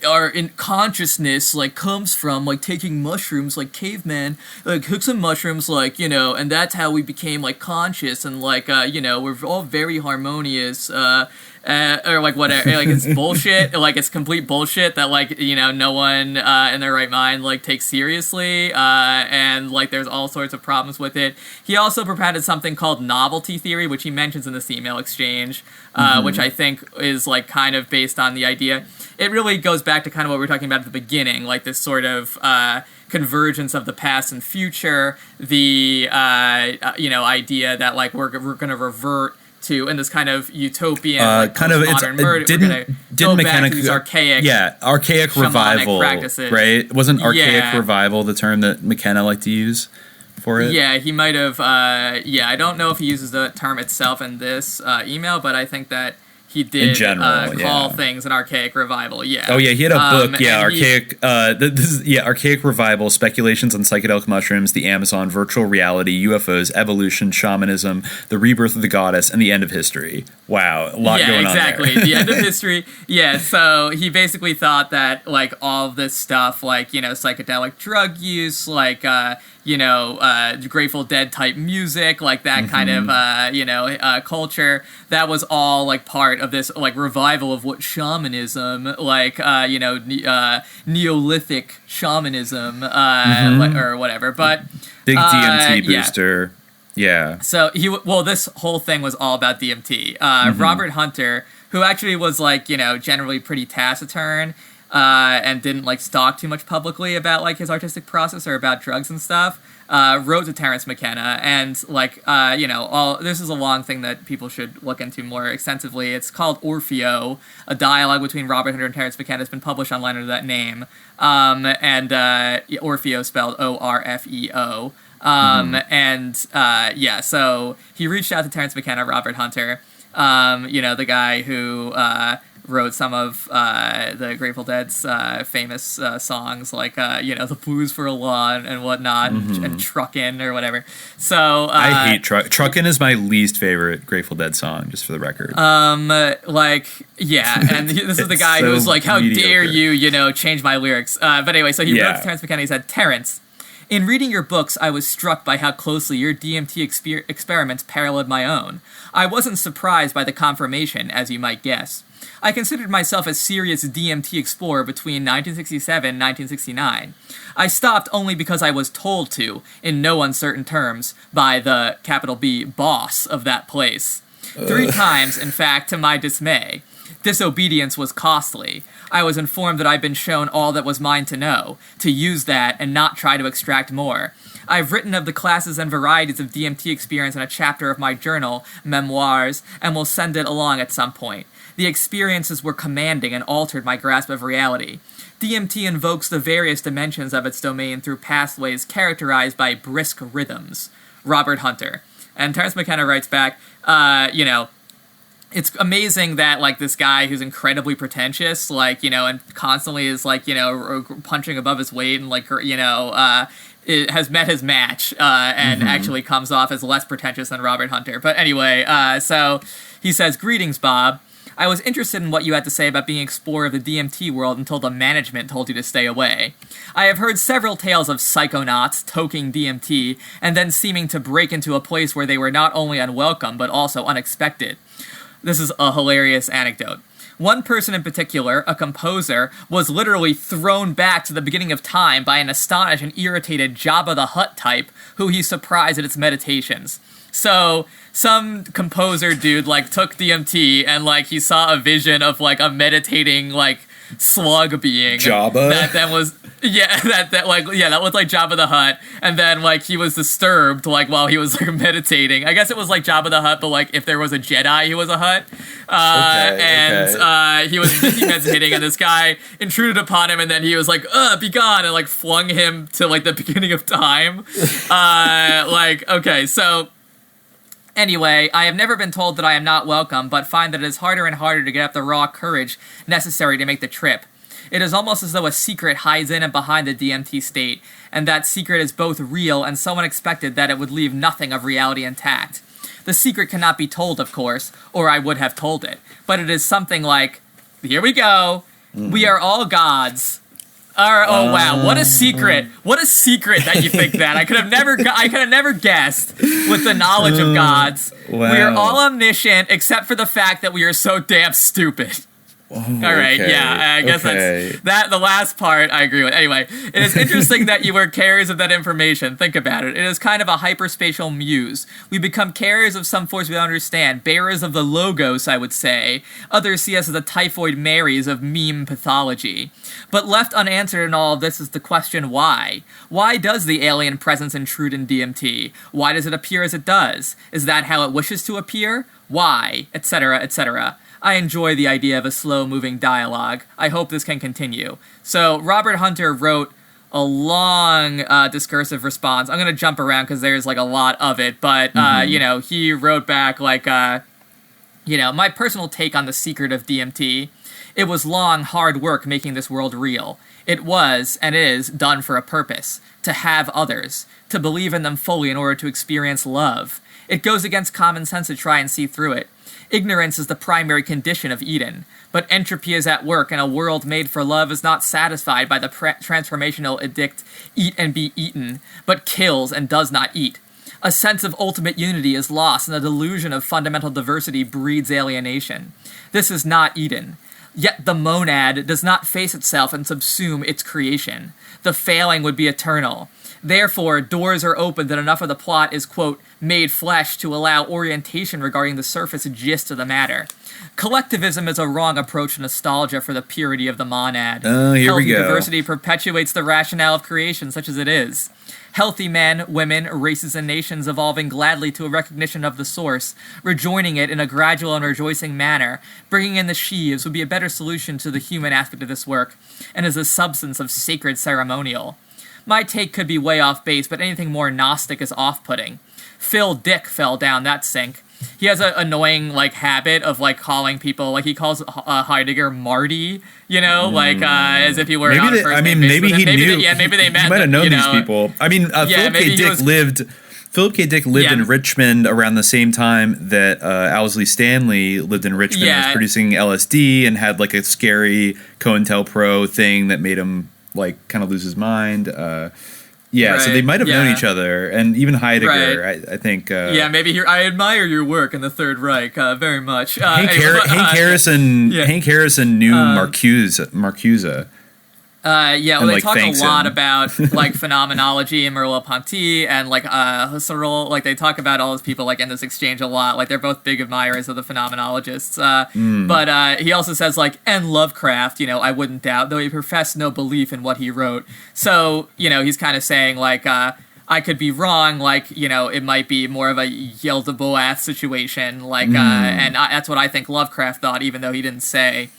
our in consciousness like comes from like taking mushrooms, like cavemen like took some mushrooms, like and that's how we became like conscious, and like we're all very harmonious, or like whatever, like it's bullshit, like it's complete bullshit that like no one in their right mind like takes seriously, and like there's all sorts of problems with it. He also propounded something called novelty theory, which he mentions in this email exchange, which I think is like kind of based on the idea. It really goes back to kind of what we were talking about at the beginning, like this sort of convergence of the past and future, the idea that like we're going to revert to in this kind of utopian kind of modern murder. Didn't McKenna these archaic revival practices. Right? Wasn't archaic revival the term that McKenna liked to use for it? Yeah, he might have. I don't know if he uses the term itself in this email, but I think that he did in general, call things an archaic revival. Yeah. Oh yeah, he had a book. Yeah, archaic. Archaic revival: speculations on psychedelic mushrooms, the Amazon, virtual reality, UFOs, evolution, shamanism, the rebirth of the goddess, and the end of history. Wow, a lot going on there. Yeah, exactly. The end of history. Yeah, so he basically thought that like all of this stuff, like psychedelic drug use, like Grateful Dead type music, like that kind of culture, that was all like part of this like revival of what shamanism, like Neolithic shamanism, or whatever. But big DMT booster. Yeah. So this whole thing was all about DMT. Robert Hunter, who actually was like generally pretty taciturn, and didn't like talk too much publicly about like his artistic process or about drugs and stuff, wrote to Terence McKenna, and like this is a long thing that people should look into more extensively. It's called Orfeo, a dialogue between Robert Hunter and Terence McKenna. It's been published online under that name, and Orfeo spelled Orfeo. So he reached out to Terence McKenna, Robert Hunter, the guy who wrote some of the Grateful Dead's famous songs, like the Blues for a Law and whatnot, and Truckin' or whatever. So I hate Truckin' is my least favorite Grateful Dead song, just for the record. And this is the guy who's like, how dare you, change my lyrics. But anyway, so he wrote to Terence McKenna. He said, Terence, in reading your books, I was struck by how closely your DMT experiments paralleled my own. I wasn't surprised by the confirmation, as you might guess. I considered myself a serious DMT explorer between 1967 and 1969. I stopped only because I was told to, in no uncertain terms, by the, capital B, boss of that place. 3 times, in fact, to my dismay. Disobedience was costly. I was informed that I'd been shown all that was mine to know, to use that and not try to extract more. I've written of the classes and varieties of DMT experience in a chapter of my journal, Memoirs, and will send it along at some point. The experiences were commanding and altered my grasp of reality. DMT invokes the various dimensions of its domain through pathways characterized by brisk rhythms. Robert Hunter. And Terence McKenna writes back, it's amazing that, like, this guy who's incredibly pretentious, like, and constantly is, like, punching above his weight and, like, it has met his match, and actually comes off as less pretentious than Robert Hunter. But anyway, so he says, Greetings, Bob. I was interested in what you had to say about being an explorer of the DMT world until the management told you to stay away. I have heard several tales of psychonauts toking DMT and then seeming to break into a place where they were not only unwelcome but also unexpected. This is a hilarious anecdote. One person in particular, a composer, was literally thrown back to the beginning of time by an astonished and irritated Jabba the Hutt type who he surprised at its meditations. So, some composer dude, like, took DMT and, like, he saw a vision of, like, a meditating, like, slug being. Jabba? That was, that was, like, Jabba the Hutt. And then, like, he was disturbed, like, while he was, like, meditating. I guess it was, like, Jabba the Hutt, but, like, if there was a Jedi, he was a Hutt. He was meditating, and this guy intruded upon him, and then he was like, be gone, and, like, flung him to, like, the beginning of time. So... Anyway, I have never been told that I am not welcome, but find that it is harder and harder to get up the raw courage necessary to make the trip. It is almost as though a secret hides in and behind the DMT state, and that secret is both real and so unexpected that it would leave nothing of reality intact. The secret cannot be told, of course, or I would have told it, but it is something like, here we go, we are all gods. Oh wow! What a secret! What a secret that you think that. I could have never guessed with the knowledge of gods. Wow. We are all omniscient, except for the fact that we are so damn stupid. Oh, all right, okay. Yeah, I guess that's the last part I agree with. Anyway, it is interesting that you were carriers of that information. Think about it. It is kind of a hyperspatial muse. We become carriers of some force we don't understand, bearers of the logos, I would say. Others see us as the typhoid Marys of meme pathology. But left unanswered in all of this is the question why. Why does the alien presence intrude in DMT? Why does it appear as it does? Is that how it wishes to appear? Why? Etc., etc. I enjoy the idea of a slow-moving dialogue. I hope this can continue. So, Robert Hunter wrote a long discursive response. I'm going to jump around because there's, like, a lot of it, but, he wrote back, like, My personal take on the secret of DMT, it was long, hard work making this world real. It was, and is, done for a purpose, to have others, to believe in them fully in order to experience love. It goes against common sense to try and see through it. Ignorance is the primary condition of Eden, but entropy is at work, and a world made for love is not satisfied by the transformational edict, eat and be eaten, but kills and does not eat. A sense of ultimate unity is lost, and the delusion of fundamental diversity breeds alienation. This is not Eden. Yet the monad does not face itself and subsume its creation. The failing would be eternal. Therefore, doors are opened and enough of the plot is, quote, made flesh to allow orientation regarding the surface gist of the matter. Collectivism is a wrong approach to nostalgia for the purity of the monad. Here we go. Diversity perpetuates the rationale of creation such as it is. Healthy men, women, races, and nations evolving gladly to a recognition of the source, rejoining it in a gradual and rejoicing manner, bringing in the sheaves would be a better solution to the human aspect of this work, and is a substance of sacred ceremonial. My take could be way off base, but anything more Gnostic is off-putting. Phil Dick fell down that sink. He has an annoying, habit of, calling people, he calls Heidegger Marty, as if he were on a first name basis with him. Knew. Maybe they met. He might have known these people. Philip K. Dick lived in Richmond around the same time that Owsley Stanley lived in Richmond, was producing LSD, and had, a scary COINTELPRO thing that made him, kind of lose his mind. So they might have known each other, and even Heidegger, I think. Maybe I admire your work in the Third Reich very much. Hank Harrison knew Marcuse. They talk a lot about phenomenology and Merleau-Ponty and Husserl. They talk about all those people in this exchange a lot. They're both big admirers of the phenomenologists. But he also says and Lovecraft. I wouldn't doubt, though he professed no belief in what he wrote. So he's kind of saying I could be wrong. It might be more of a Yelda-Boath situation. And that's what I think Lovecraft thought, even though he didn't say.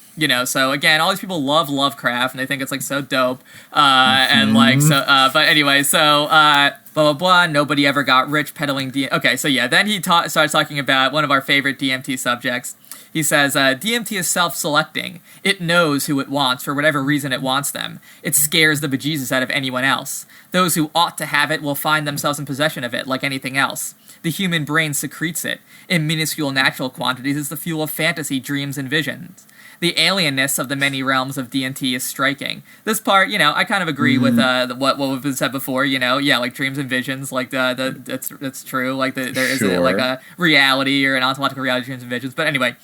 So again, all these people love Lovecraft and they think it's so dope. But anyway, blah blah blah. Nobody ever got rich peddling DMT. Okay, so then he starts talking about one of our favorite DMT subjects. He says, DMT is self-selecting. It knows who it wants for whatever reason it wants them. It scares the bejesus out of anyone else. Those who ought to have it will find themselves in possession of it, like anything else. The human brain secretes it. In minuscule natural quantities, it's the fuel of fantasy, dreams, and visions. The alienness of the many realms of DMT is striking. This part, I kind of agree with what we've been said before. Dreams and visions, that's true. There is a reality or an ontological reality of dreams and visions. But anyway,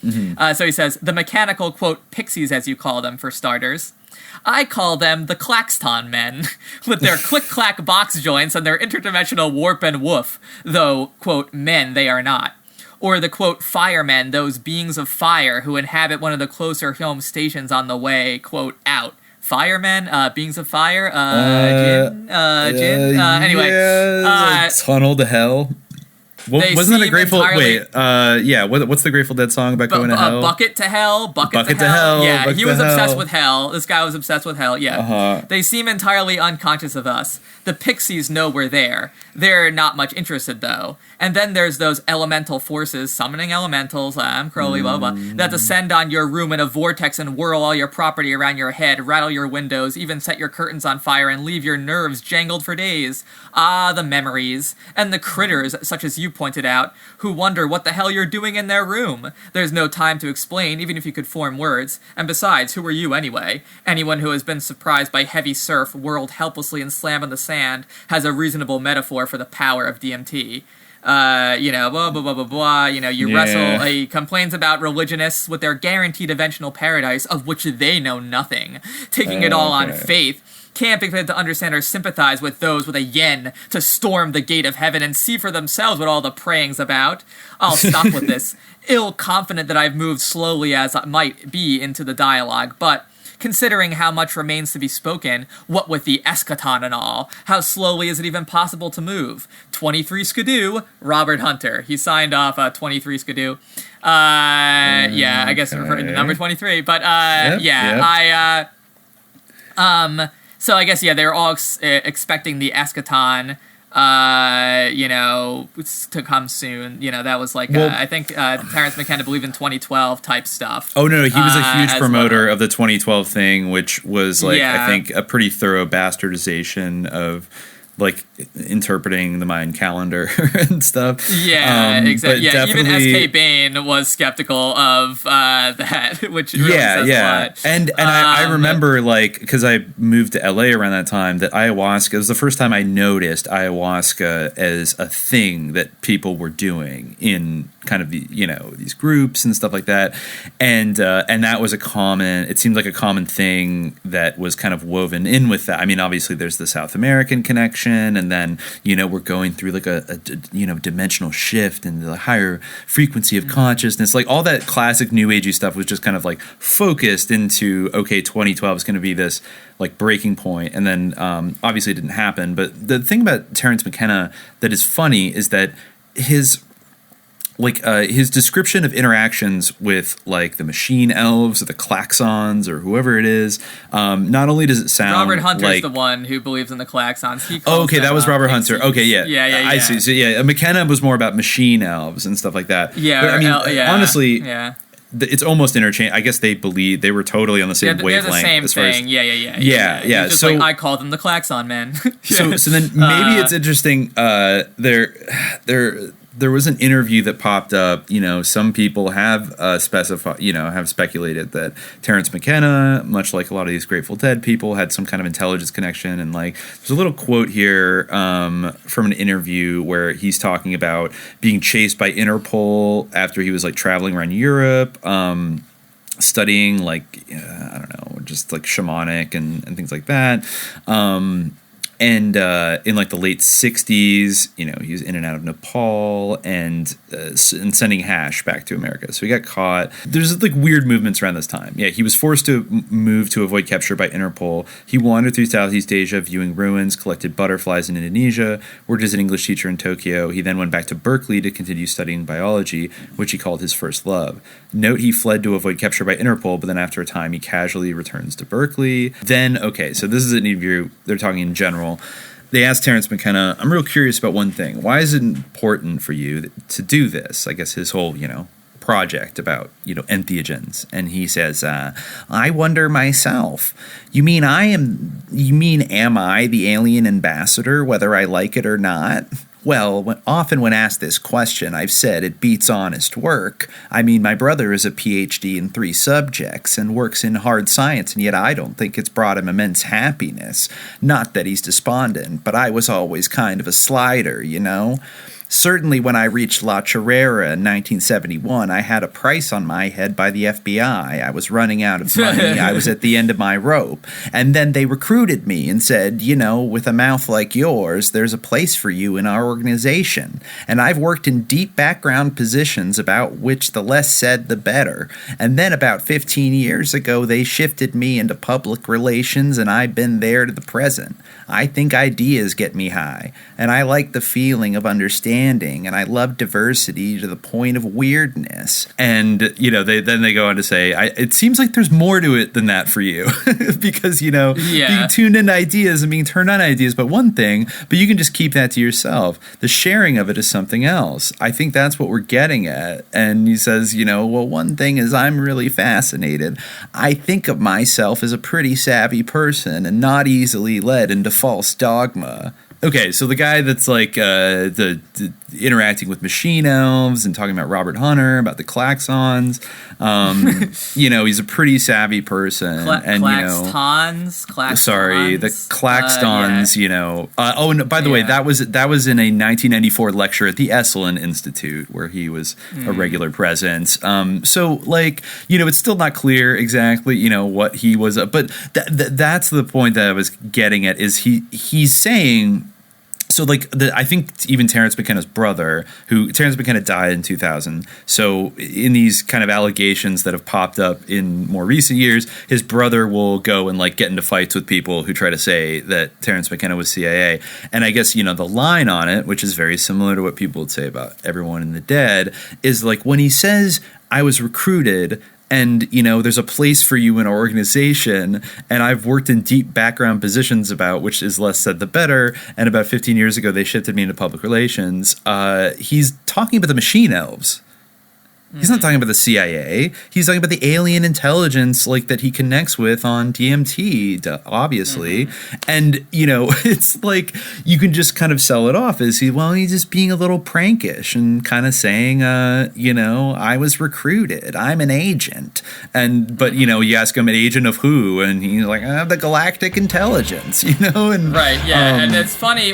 so he says the mechanical quote pixies, as you call them for starters. I call them the Claxton men, with their click-clack box joints and their interdimensional warp and woof, though, quote, men they are not. Or the, quote, firemen, those beings of fire who inhabit one of the closer home stations on the way, quote, out. Firemen, beings of fire, Jin, anyway. Tunnel to hell. Wasn't that a Grateful... what's the Grateful Dead song about going to hell? Bucket to hell, bucket to hell. Yeah, he was obsessed with hell. This guy was obsessed with hell, yeah. They seem entirely unconscious of us. The pixies know we're there. They're not much interested, though. And then there's those elemental forces, summoning elementals, Crowley, blah, blah, blah, that descend on your room in a vortex and whirl all your property around your head, rattle your windows, even set your curtains on fire and leave your nerves jangled for days. Ah, the memories. And the critters, such as you pointed out, who wonder what the hell you're doing in their room. There's no time to explain, even if you could form words. And besides, who are you anyway? Anyone who has been surprised by heavy surf, whirled helplessly and slammed on the sand, has a reasonable metaphor for the power of DMT. Blah, blah, blah, blah, blah, wrestle. He complains about religionists with their guaranteed eventual paradise, of which they know nothing. Taking it all on faith. Can't expect to understand or sympathize with those with a yen to storm the gate of heaven and see for themselves what all the praying's about. I'll stop with this, ill-confident that I've moved slowly as I might be into the dialogue, but considering how much remains to be spoken, what with the eschaton and all, how slowly is it even possible to move? 23 Skidoo, Robert Hunter. He signed off 23 Skidoo. I guess referring to number 23, but So I guess, they're all expecting the eschaton, to come soon. That was like, I think Terrence McKenna believed in 2012 type stuff. Oh, no, he was a huge promoter well. of the 2012 thing, which was like, Yeah. I think, a pretty thorough bastardization of like interpreting the Mayan calendar and stuff. Yeah, exactly. Yeah, even definitely- S.K. Bain was skeptical of that, which really says a lot. And I remember, like, because I moved to LA around that time, that ayahuasca, it was the first time I noticed ayahuasca as a thing that people were doing in kind of the, these groups and stuff like that. And that was it seemed like a common thing that was kind of woven in with that. I mean, obviously there's the South American connection, and then, we're going through like a dimensional shift and the higher frequency of consciousness. Like all that classic new agey stuff was just kind of like focused into, okay, 2012 is going to be this like breaking point. And then obviously it didn't happen. But the thing about Terrence McKenna that is funny is that his description of interactions with like the machine elves or the klaxons or whoever it is, not only does it sound Robert Hunter's like, the one who believes in the klaxons. That was Robert Hunter. Okay, yeah. Yeah. I see. So McKenna was more about machine elves and stuff like that. Yeah, but, I mean, honestly, yeah. It's almost interchangeable. I guess they were totally on the same wavelength. They're the same as far thing. As, Yeah. Yeah. So I call them the klaxon men. So then maybe it's interesting. There was an interview that popped up. Some people have have speculated that Terrence McKenna, much like a lot of these Grateful Dead people, had some kind of intelligence connection. And like, there's a little quote here from an interview where he's talking about being chased by Interpol after he was like traveling around Europe, studying like I don't know, just like shamanic and things like that. And in like the late 60s, he was in and out of Nepal and sending hash back to America. So he got caught. There's like weird movements around this time. Yeah, he was forced to move to avoid capture by Interpol. He wandered through Southeast Asia, viewing ruins, collected butterflies in Indonesia, worked as an English teacher in Tokyo. He then went back to Berkeley to continue studying biology, which he called his first love. Note he fled to avoid capture by Interpol, but then after a time he casually returns to Berkeley. Then, okay, so this is an interview. They're talking in general. They asked Terrence McKenna, I'm real curious about one thing. Why is it important for you to do this? I guess his whole, project about, entheogens. And he says, I wonder myself. You mean am I the alien ambassador, whether I like it or not? Well, often when asked this question, I've said it beats honest work. I mean, my brother is a PhD in 3 subjects and works in hard science, and yet I don't think it's brought him immense happiness. Not that he's despondent, but I was always kind of a slider, Certainly when I reached La Chorrera in 1971, I had a price on my head by the FBI. I was running out of money. I was at the end of my rope. And then they recruited me and said, with a mouth like yours, there's a place for you in our organization. And I've worked in deep background positions about which the less said, the better. And then about 15 years ago, they shifted me into public relations, and I've been there to the present. I think ideas get me high, and I like the feeling of understanding, and I love diversity to the point of weirdness. And, they go on to say, it seems like there's more to it than that for you. Because, being tuned into ideas and being turned on ideas, but one thing, but you can just keep that to yourself. The sharing of it is something else. I think that's what we're getting at. And he says, one thing is I'm really fascinated. I think of myself as a pretty savvy person and not easily led into false dogma. Okay, so the guy that's like the interacting with machine elves and talking about Robert Hunter, about the klaxons, he's a pretty savvy person. Klaxtons? Sorry, the klaxtons. And by the way, that was in a 1994 lecture at the Esalen Institute where he was a regular presence. So it's still not clear exactly what he was, but that's the point that I was getting at. Is he's saying. So, I think even Terrence McKenna's brother, Terrence McKenna died in 2000. So, in these kind of allegations that have popped up in more recent years, his brother will go and get into fights with people who try to say that Terrence McKenna was CIA. And I guess, the line on it, which is very similar to what people would say about everyone in the dead, is when he says, I was recruited, and there's a place for you in our organization. And I've worked in deep background positions about which is less said the better. And about 15 years ago, they shifted me into public relations. He's talking about the machine elves. He's not talking about the CIA. He's talking about the alien intelligence that he connects with on DMT, obviously. And, it's like you can just kind of sell it off as he's just being a little prankish and kind of saying, I was recruited. I'm an agent. But, you ask him an agent of who? And he's like, the galactic intelligence, And, right, yeah. And it's funny,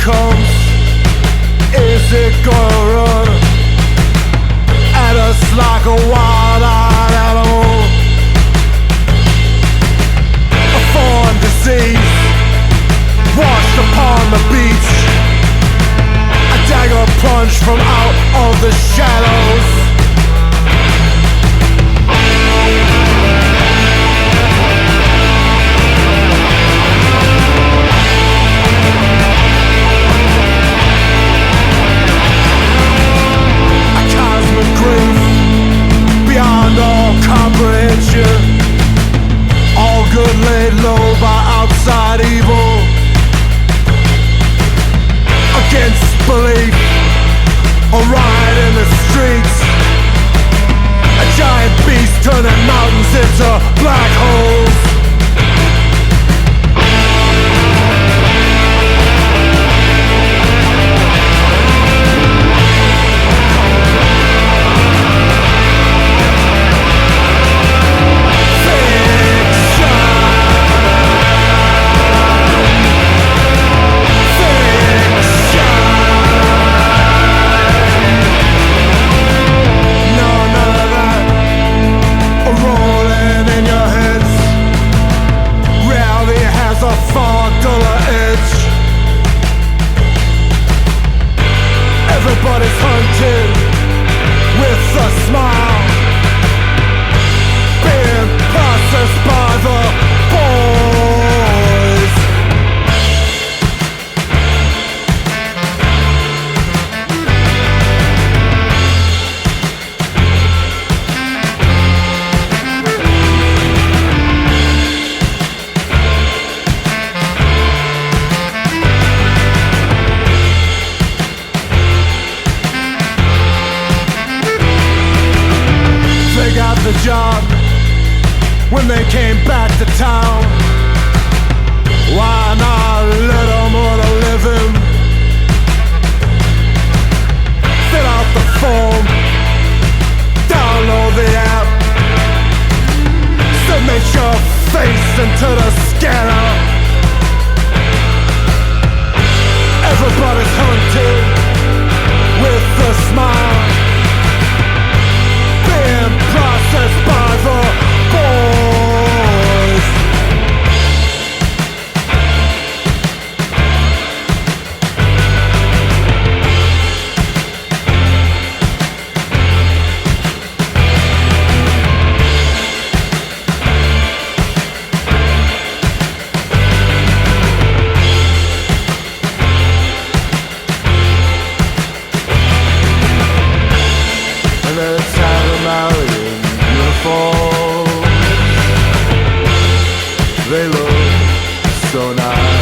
comes, is it gonna run at us like a wild-eyed animal? A foreign disease washed upon the beach, a dagger plunge from out of the shadows. Beyond all comprehension, all good laid low by outside evil. Against belief, a riot in the streets, a giant beast turning mountains into black holes. Everybody's hunted with a smile, being processed by the boys. The job when they came back to town. Why not let them earn a living? Fill out the form, download the app, submit your face into the scanner. Everybody's hunted with a smile, being processed by the boys. And then it's time to marry in uniform. They look so nice.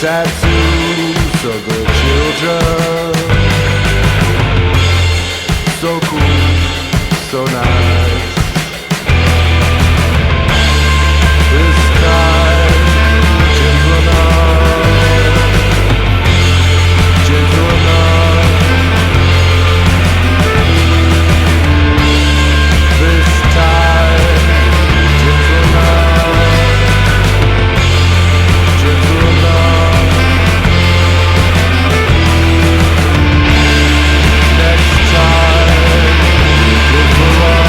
Tattoos of the children, so cool, so nice. This time, gentle enough, gentle enough. This time, gentle enough, gentle enough. Next time, gentle enough.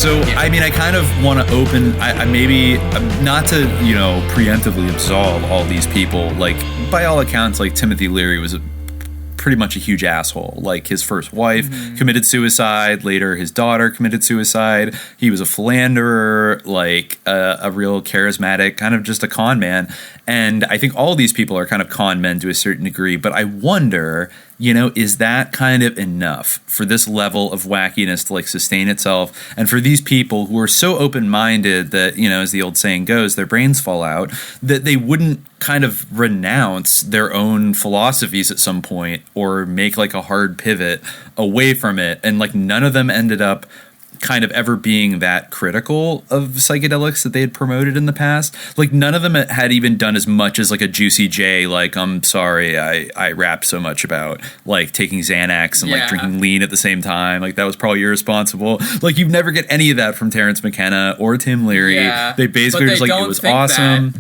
So, I mean, I kind of want to open, I maybe, not to, preemptively absolve all these people. Like, by all accounts, like, Timothy Leary was pretty much a huge asshole. Like, his first wife committed suicide. Later, his daughter committed suicide. He was a philanderer, like, a real charismatic, kind of just a con man. And I think all these people are kind of con men to a certain degree. But I wonder, is that kind of enough for this level of wackiness to, like, sustain itself? And for these people who are so open-minded that, as the old saying goes, their brains fall out, that they wouldn't kind of renounce their own philosophies at some point or make, like, a hard pivot away from it. And, like, none of them ended up kind of ever being that critical of psychedelics that they had promoted in the past. Like, none of them had even done as much as, like, a Juicy J, like, I'm sorry, I rap so much about, like, taking Xanax and, like, drinking lean at the same time. Like, that was probably irresponsible. Like, you'd never get any of that from Terrence McKenna or Tim Leary. Yeah. They basically were just like, it was awesome.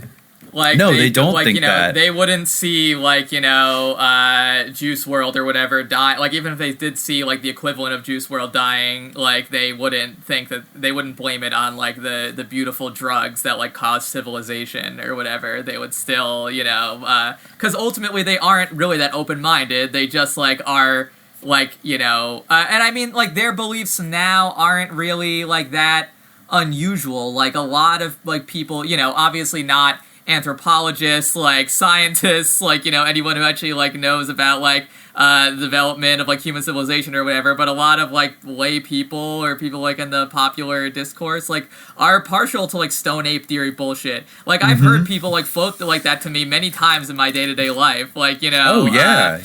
Like, no, they don't think that. They wouldn't see, like, Juice WRLD or whatever die. Like, even if they did see, like, the equivalent of Juice WRLD dying, like, they wouldn't think that, they wouldn't blame it on, like, the beautiful drugs that, like, caused civilization or whatever. They would still, because ultimately they aren't really that open-minded. They just, like, are, like, and I mean, like, their beliefs now aren't really, like, that unusual. Like, a lot of, like, people, obviously not anthropologists, like scientists, like, anyone who actually, like, knows about, like, the development of, like, human civilization or whatever, but a lot of, like, lay people or people, like, in the popular discourse, like, are partial to, like, stone ape theory bullshit. Like, I've heard people, like, float like that to me many times in my day-to-day life, like, oh yeah,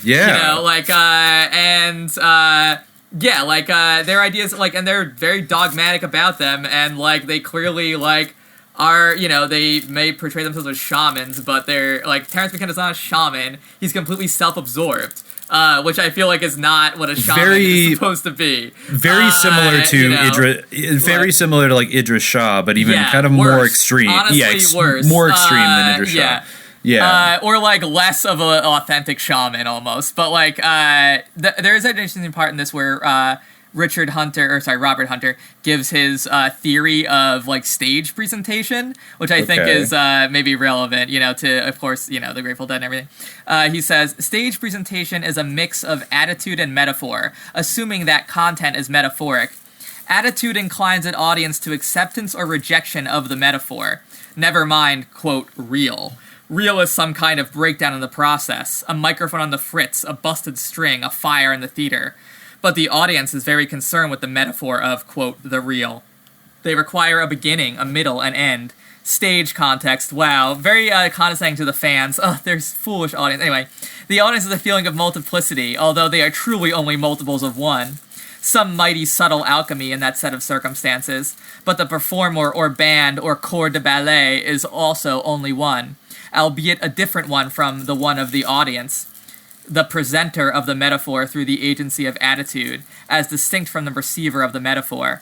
their ideas, like, and they're very dogmatic about them, and, like, they clearly, like, are, they may portray themselves as shamans, but they're, like, Terrence McKenna's not a shaman. He's completely self-absorbed, which I feel like is not what a shaman is supposed to be. Very similar to similar to, like, Idris Shah, but even kind of more extreme. Honestly, worse. More extreme than Idris Shah. Yeah. Or, like, less of an authentic shaman, almost. But, like, there is an interesting part in this where, Robert Hunter gives his theory of, like, stage presentation, which I think is maybe relevant, to, of course, the Grateful Dead and everything. He says, stage presentation is a mix of attitude and metaphor, assuming that content is metaphoric. Attitude inclines an audience to acceptance or rejection of the metaphor. Never mind, quote, real. Real is some kind of breakdown in the process, a microphone on the fritz, a busted string, a fire in the theater. But the audience is very concerned with the metaphor of, quote, the real. They require a beginning, a middle, an end. Stage context, wow. Very condescending to the fans. Oh, there's foolish audience. Anyway, the audience is a feeling of multiplicity, although they are truly only multiples of one. Some mighty subtle alchemy in that set of circumstances. But the performer or band or corps de ballet is also only one, albeit a different one from the one of the audience. The presenter of the metaphor through the agency of attitude, as distinct from the receiver of the metaphor.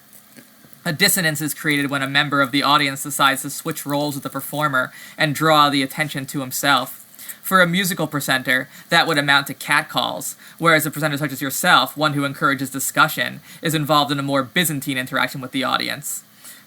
A dissonance is created when a member of the audience decides to switch roles with the performer and draw the attention to himself. For a musical presenter, that would amount to catcalls, whereas a presenter such as yourself, one who encourages discussion, is involved in a more Byzantine interaction with the audience.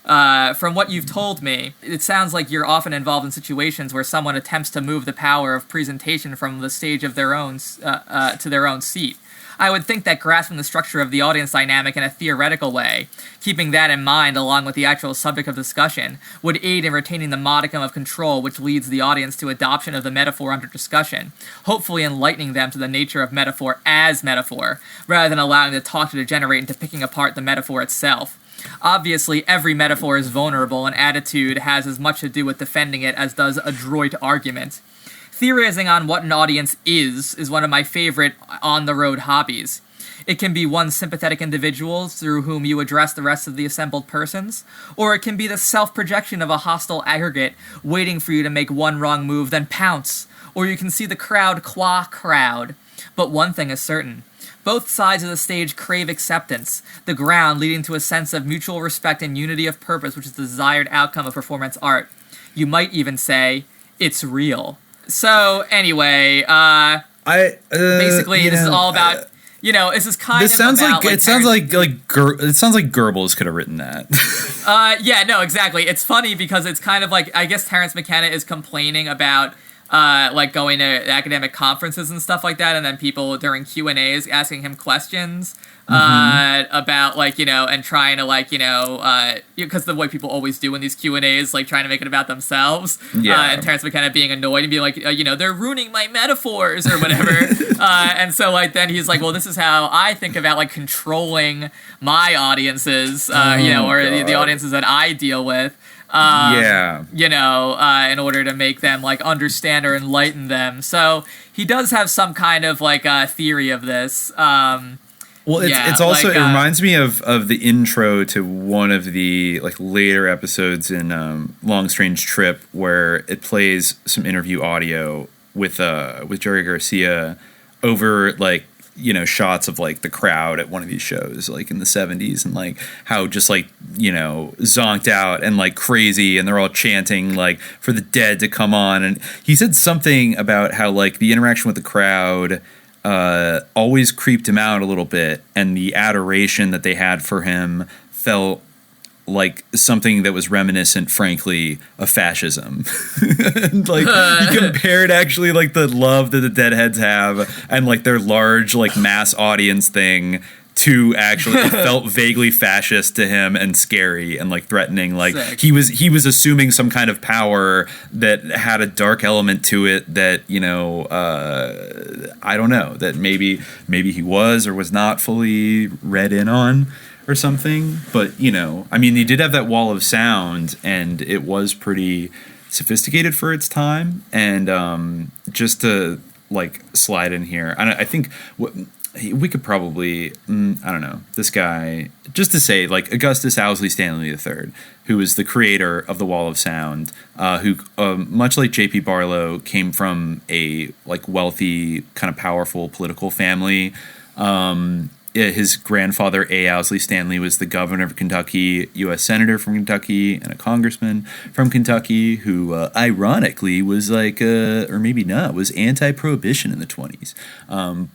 From what you've told me, it sounds like you're often involved in situations where someone attempts to move the power of presentation from the stage of their own to their own seat. I would think that grasping the structure of the audience dynamic in a theoretical way, keeping that in mind along with the actual subject of discussion, would aid in retaining the modicum of control which leads the audience to adoption of the metaphor under discussion, hopefully enlightening them to the nature of metaphor as metaphor, rather than allowing the talk to degenerate into picking apart the metaphor itself. Obviously, every metaphor is vulnerable, and attitude has as much to do with defending it as does adroit argument. Theorizing on what an audience is one of my favorite on-the-road hobbies. It can be one sympathetic individual through whom you address the rest of the assembled persons, or it can be the self-projection of a hostile aggregate waiting for you to make one wrong move, then pounce, or you can see the crowd qua crowd. But one thing is certain. Both sides of the stage crave acceptance, the ground leading to a sense of mutual respect and unity of purpose, which is the desired outcome of performance art. You might even say, it's real. So, anyway, basically, this is all about this is kind of sounds about, it sounds like Goebbels could have written that. Yeah, no, exactly. It's funny because it's kind of like, I guess Terence McKenna is complaining about like going to academic conferences and stuff like that, and then people during Q&As asking him questions about like, and trying to like, because the way people always do in these Q&As, like trying to make it about themselves. And Terence McKenna being annoyed and being like, they're ruining my metaphors or whatever. And so like then he's like, well, this is how I think about like controlling my audiences, or the audiences that I deal with. In order to make them like understand or enlighten them. So he does have some kind of like theory of this. It's also like, it reminds me of the intro to one of the like later episodes in Long Strange Trip, where it plays some interview audio with Jerry Garcia over like shots of like the crowd at one of these shows like in the 70s, and like how just like zonked out and like crazy, and they're all chanting like for the dead to come on. And he said something about how like the interaction with the crowd always creeped him out a little bit, and the adoration that they had for him felt like something that was reminiscent, frankly, of fascism. Like he compared actually like the love that the Deadheads have and like their large like mass audience thing to actually it felt vaguely fascist to him and scary and like threatening. Like he was assuming some kind of power that had a dark element to it that I don't know, that maybe he was or was not fully read in on or something. But I mean, he did have that wall of sound, and it was pretty sophisticated for its time. And just to like slide in here, I think we could probably I don't know, this guy, just to say like Augustus Owsley Stanley III, who is the creator of the Wall of Sound, who much like J.P. Barlow came from a like wealthy kind of powerful political family. His grandfather, A. Owsley Stanley, was the governor of Kentucky, U.S. senator from Kentucky, and a congressman from Kentucky who, ironically, was like, or maybe not, was anti-prohibition in the 20s,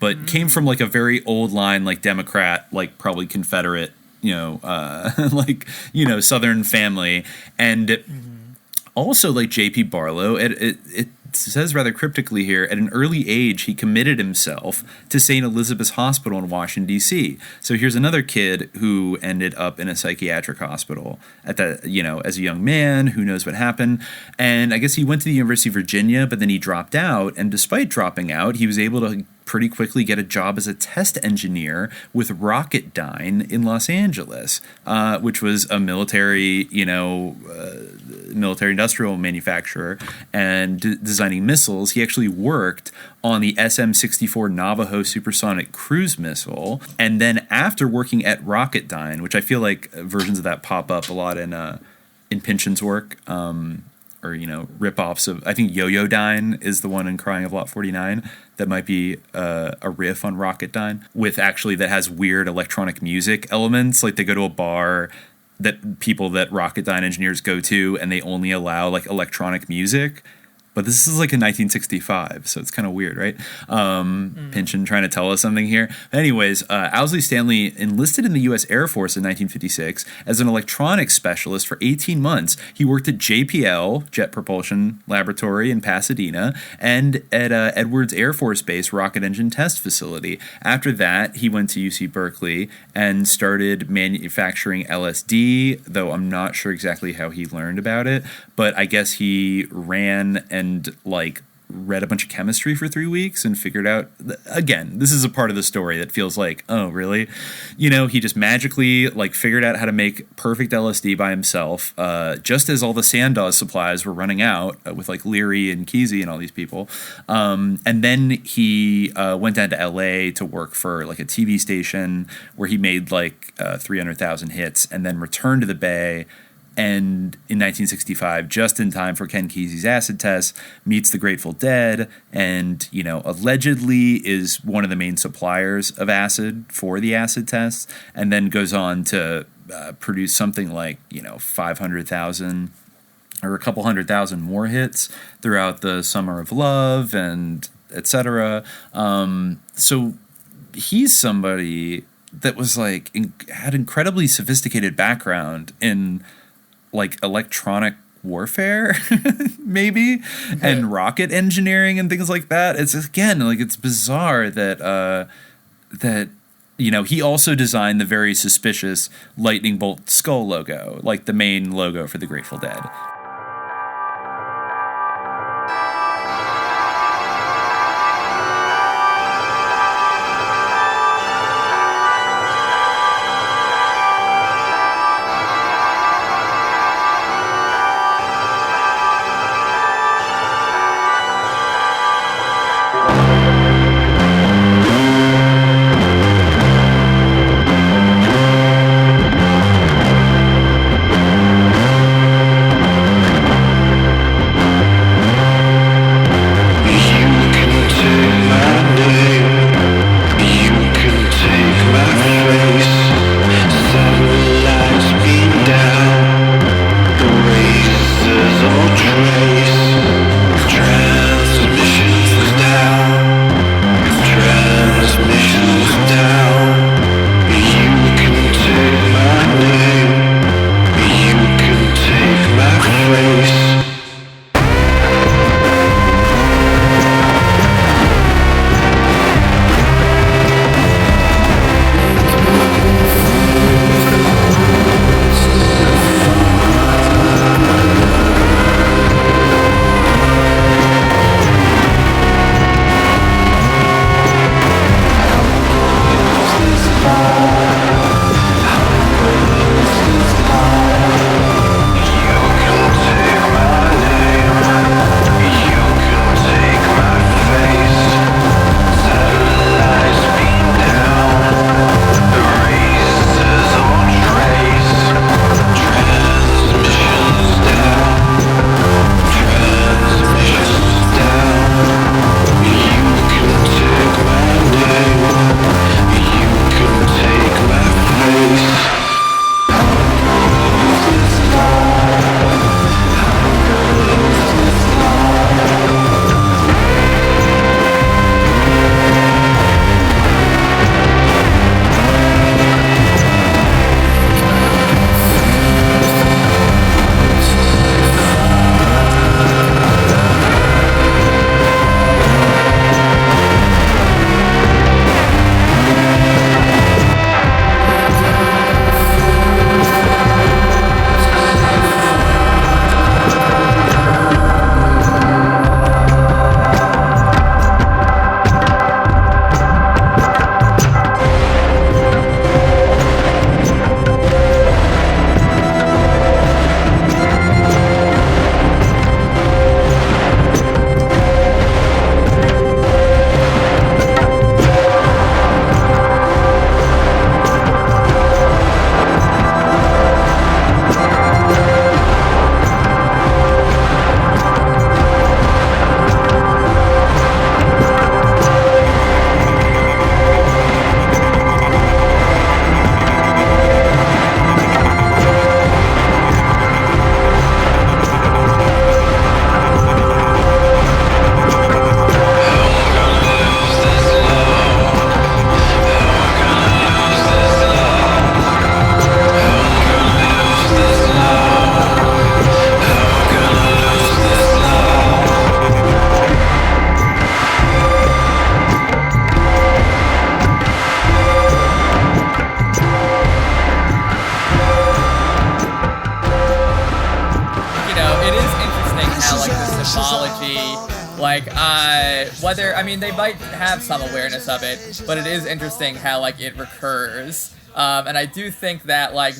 but came from like a very old line, like Democrat, like probably Confederate, Southern family, and also like J.P. Barlow. It says rather cryptically here, at an early age, he committed himself to St. Elizabeth's Hospital in Washington, D.C. So here's another kid who ended up in a psychiatric hospital at that, as a young man, who knows what happened. And I guess he went to the University of Virginia, but then he dropped out. And despite dropping out, he was able to pretty quickly get a job as a test engineer with Rocketdyne in Los Angeles, which was a military, military industrial manufacturer and designing missiles. He actually worked on the SM-64 Navajo supersonic cruise missile. And then after working at Rocketdyne, which I feel like versions of that pop up a lot in Pynchon's work, or rip-offs of, I think Yo-Yo-Dyne is the one in Crying of Lot 49 that might be a riff on Rocketdyne, with actually that has weird electronic music elements. Like they go to a bar that people that Rocketdyne engineers go to, and they only allow like electronic music. But this is like in 1965, so it's kind of weird, right? Pynchon trying to tell us something here. Anyways, Owsley Stanley enlisted in the U.S. Air Force in 1956 as an electronics specialist for 18 months. He worked at JPL, Jet Propulsion Laboratory in Pasadena, and at Edwards Air Force Base Rocket Engine Test Facility. After that, he went to UC Berkeley and started manufacturing LSD, though I'm not sure exactly how he learned about it. But I guess he ran and like read a bunch of chemistry for 3 weeks and figured out, again, this is a part of the story that feels like, oh, really? He just magically like figured out how to make perfect LSD by himself, just as all the Sandoz supplies were running out with like Leary and Kesey and all these people. And then he went down to LA to work for like a TV station where he made like 300,000 hits, and then returned to the Bay. And in 1965, just in time for Ken Kesey's acid test, meets the Grateful Dead, and allegedly is one of the main suppliers of acid for the acid tests, and then goes on to produce something like 500,000 or a couple 100,000 more hits throughout the Summer of Love and etc. So he's somebody that was like had incredibly sophisticated background in like electronic warfare, maybe, and rocket engineering and things like that. It's again like it's bizarre that he also designed the very suspicious lightning bolt skull logo, like the main logo for the Grateful Dead. They might have some awareness of it, but it is interesting how like it recurs. And I do think that like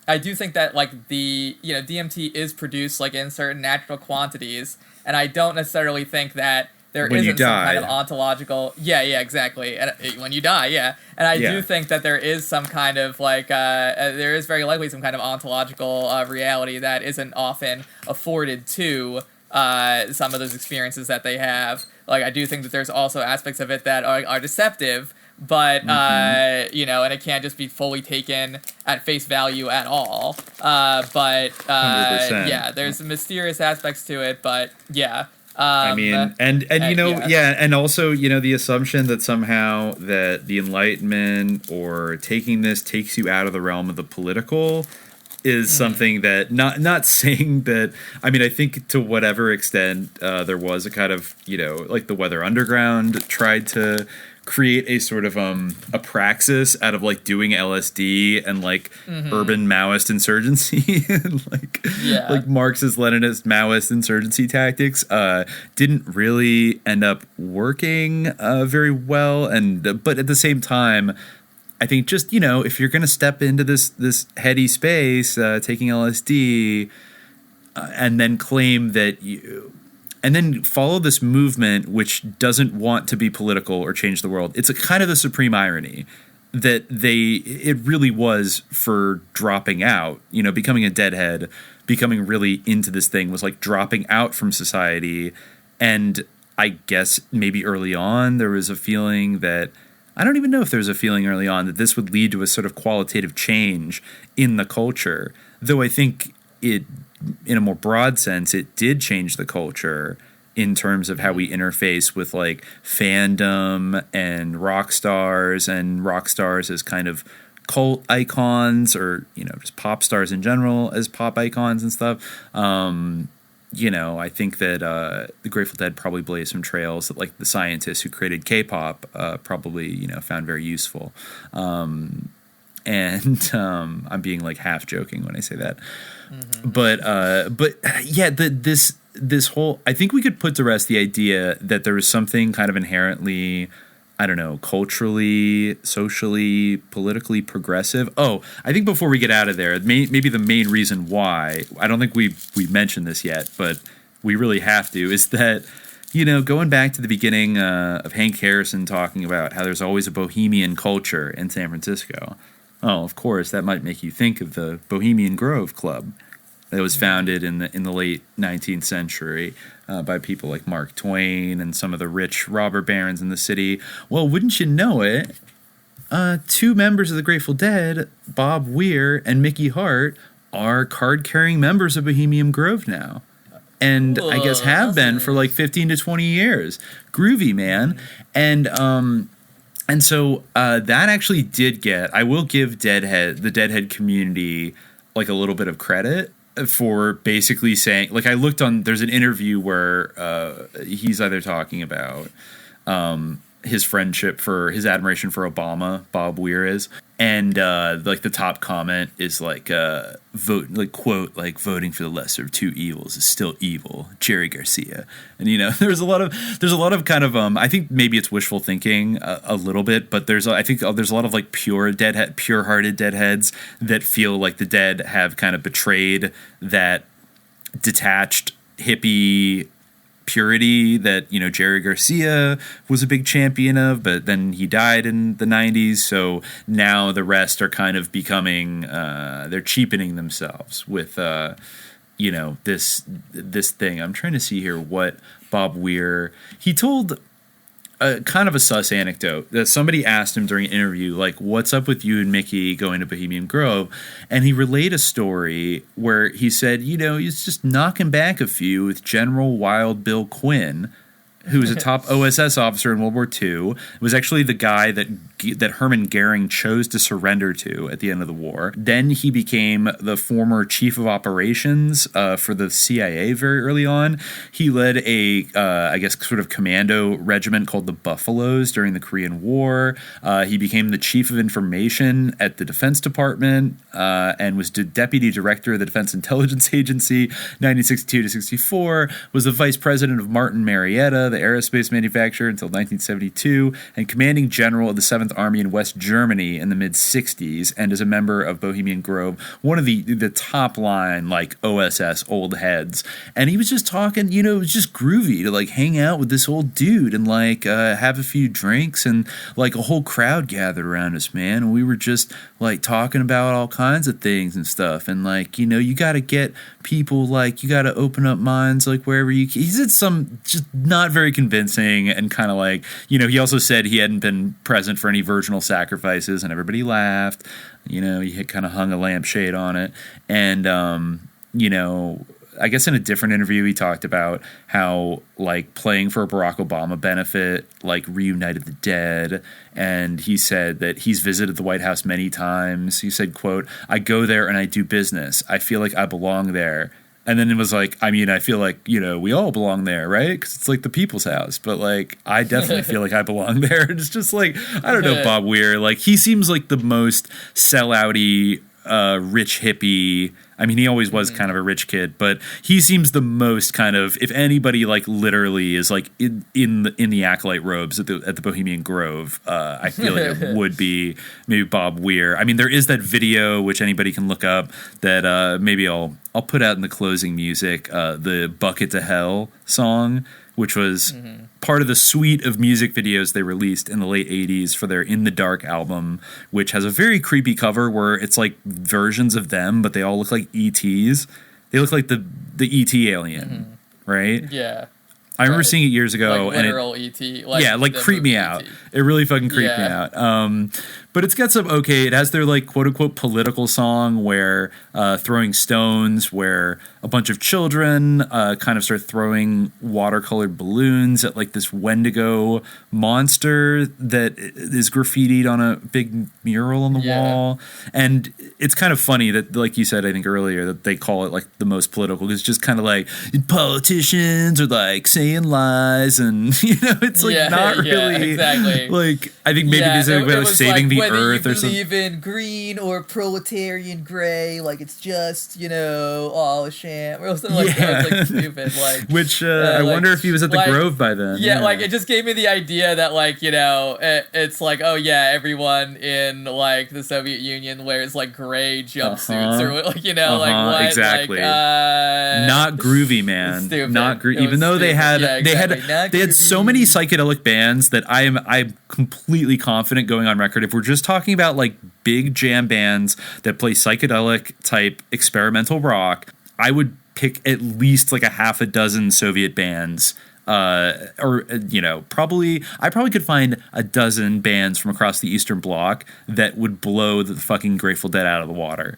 I do think that like the DMT is produced like in certain natural quantities, and I don't necessarily think that there isn't some kind of ontological. Yeah, exactly. And when you die, yeah. And I do think that there is some kind of like there is very likely some kind of ontological reality that isn't often afforded to some of those experiences that they have. Like I do think that there's also aspects of it that are deceptive, but and it can't just be fully taken at face value at all. But 100%. Yeah, there's some mysterious aspects to it, but yeah. I mean, and you know, and also, you know, the assumption that somehow that the Enlightenment or taking this takes you out of the realm of the political is something that not saying that. I mean, I think to whatever extent there was a kind of, you know, like the Weather Underground tried to create a sort of a praxis out of like doing LSD and like urban Maoist insurgency and like Marxist Leninist Maoist insurgency tactics didn't really end up working very well, and but at the same time, I think just, you know, if you're going to step into this heady space, taking LSD, and then claim that you. And then follow this movement which doesn't want to be political or change the world. It's a kind of the supreme irony that it really was for dropping out, you know, becoming a deadhead, becoming really into this thing was like dropping out from society. And I guess maybe early on there was a feeling that, I don't even know if there was a feeling early on that this would lead to a sort of qualitative change in the culture. Though I think it, in a more broad sense, it did change the culture in terms of how we interface with like fandom and rock stars as kind of cult icons, or, you know, just pop stars in general as pop icons and stuff. You know, I think that the Grateful Dead probably blazed some trails that like the scientists who created K-pop probably, you know, found very useful. And I'm being like half joking when I say that. But yeah, this whole, I think we could put to rest the idea that there was something kind of inherently, I don't know, culturally, socially, politically progressive. Oh, I think before we get out of there, maybe the main reason why, I don't think we mentioned this yet, but we really have to, is that, you know, going back to the beginning of Hank Harrison talking about how there's always a bohemian culture in San Francisco. Oh, of course, that might make you think of the Bohemian Grove Club that was founded in the late 19th century by people like Mark Twain and some of the rich robber barons in the city. Well, wouldn't you know it, two members of the Grateful Dead, Bob Weir and Mickey Hart, are card-carrying members of Bohemian Grove now. And I guess have been for like 15 to 20 years. Groovy, man. And so that actually did get, I will give the Deadhead community like a little bit of credit for basically saying, like, I looked on, there's an interview where he's either talking about his friendship for his admiration for Obama, Bob Weir is, and like the top comment is like quote, voting for the lesser of two evils is still evil, Jerry Garcia. And you know, there's a lot of kind of I think maybe it's wishful thinking a little bit, but I think there's a lot of like pure-hearted deadheads that feel like the Dead have kind of betrayed that detached hippie purity that, you know, Jerry Garcia was a big champion of, but then he died in the 90s, so now the rest are kind of becoming they're cheapening themselves with you know, this thing. I'm trying to see here what Bob Weir, he told kind of a sus anecdote that somebody asked him during an interview, like, what's up with you and Mickey going to Bohemian Grove? And he relayed a story where he said, you know, he's just knocking back a few with General Wild Bill Quinn, who was a top OSS officer in World War II. It was actually the guy that Hermann Goering chose to surrender to at the end of the war. Then he became the former chief of operations for the CIA very early on. He led a, I guess, sort of commando regiment called the Buffaloes during the Korean War. He became the chief of information at the Defense Department and was deputy director of the Defense Intelligence Agency, 1962 to 64, was the vice president of Martin Marietta, the aerospace manufacturer, until 1972, and commanding general of the 7th Army in West Germany in the mid-60s, and is a member of Bohemian Grove, one of the top line, like, OSS old heads. And he was just talking, you know, it was just groovy to, like, hang out with this old dude and, like, have a few drinks, and, like, a whole crowd gathered around us, man, and we were just, like, talking about all kinds of things and stuff, and, like, you know, you gotta get people, like, you gotta open up minds, like, wherever you can. He said some just not very convincing, and kind of like, you know, he also said he hadn't been present for any virginal sacrifices, and everybody laughed. You know, he had kind of hung a lampshade on it, and you know, I guess in a different interview, he talked about how like playing for a Barack Obama benefit like reunited the dead. And he said that he's visited the White House many times. He said, quote, "I go there and I do business. I feel like I belong there." And then it was like, I mean, I feel like, you know, we all belong there, right? Because it's like the people's house. But like, I definitely feel like I belong there. And it's just like, I don't know, Bob Weir. Like, he seems like the most sellouty, rich hippie. I mean, he always was kind of a rich kid, but he seems the most kind of, if anybody like literally is like in the acolyte robes at the Bohemian Grove, I feel like it would be maybe Bob Weir. I mean, there is that video which anybody can look up that maybe I'll put out in the closing music, the Bucket to Hell song, which was part of the suite of music videos they released in the late 80s for their In the Dark album, which has a very creepy cover where it's like versions of them, but they all look like ETs. They look like the ET alien, right? Yeah. I remember seeing it years ago. Like literal and ET. Like creeped me out. It really fucking creeped me out. But it's got some, it has their like quote unquote political song where throwing stones, where a bunch of children kind of start throwing watercolored balloons at like this Wendigo monster that is graffitied on a big mural on the wall. And it's kind of funny that, like you said, I think earlier, that they call it like the most political. It's just kind of like politicians are like saying lies, and you know, it's like not really exactly. Like, I think maybe this is about saving the earth or something. Whether you believe in green or proletarian gray, like it's just, you know, all a sham or something like that. It's like stupid. Like, which I wonder if he was at the Grove by then. Yeah, like it just gave me the idea that, like, you know, it's like, oh yeah, everyone in like the Soviet Union wears like gray jumpsuits or like, you know, like what? Exactly. Like, not groovy, man. Stupid. Not groovy. Even though they had they had so many psychedelic bands that I'm completely confident going on record, if we're just talking about like big jam bands that play psychedelic type experimental rock, I would pick at least like a half a dozen Soviet bands. Or you know, I probably could find a dozen bands from across the Eastern Bloc that would blow the fucking Grateful Dead out of the water.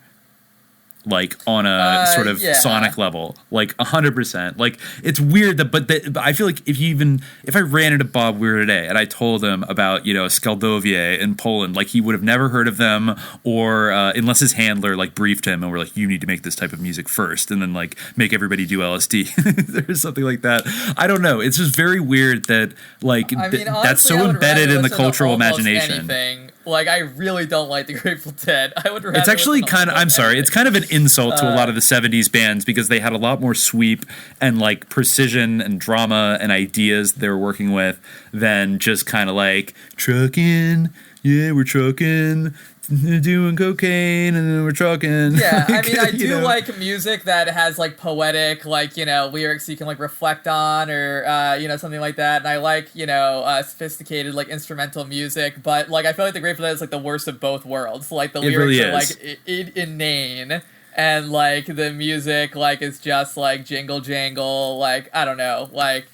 Like on a sort of sonic level, like 100%. Like, it's weird but I feel like if I ran into Bob Weir today and I told him about, you know, Skaldowie in Poland, like he would have never heard of them, or unless his handler like briefed him and were like, you need to make this type of music first and then like make everybody do LSD or something like that. I don't know. It's just very weird that like honestly, that's so embedded in the cultural imagination. Anything. Like, I really don't like the Grateful Dead. I would rather. It's actually kind of, I'm sorry, it's kind of an insult to a lot of the 70s bands, because they had a lot more sweep and like precision and drama and ideas they were working with than just kind of like trucking. Yeah, we're trucking. Doing cocaine and then we're trucking. Yeah, I mean, I do like music that has like poetic, like, you know, lyrics you can like reflect on, or you know, something like that. And I like, you know, sophisticated like instrumental music, but like I feel like the Grateful Dead is like the worst of both worlds. Like the lyrics really are like inane, and like the music like is just like jingle jangle. Like, I don't know, like.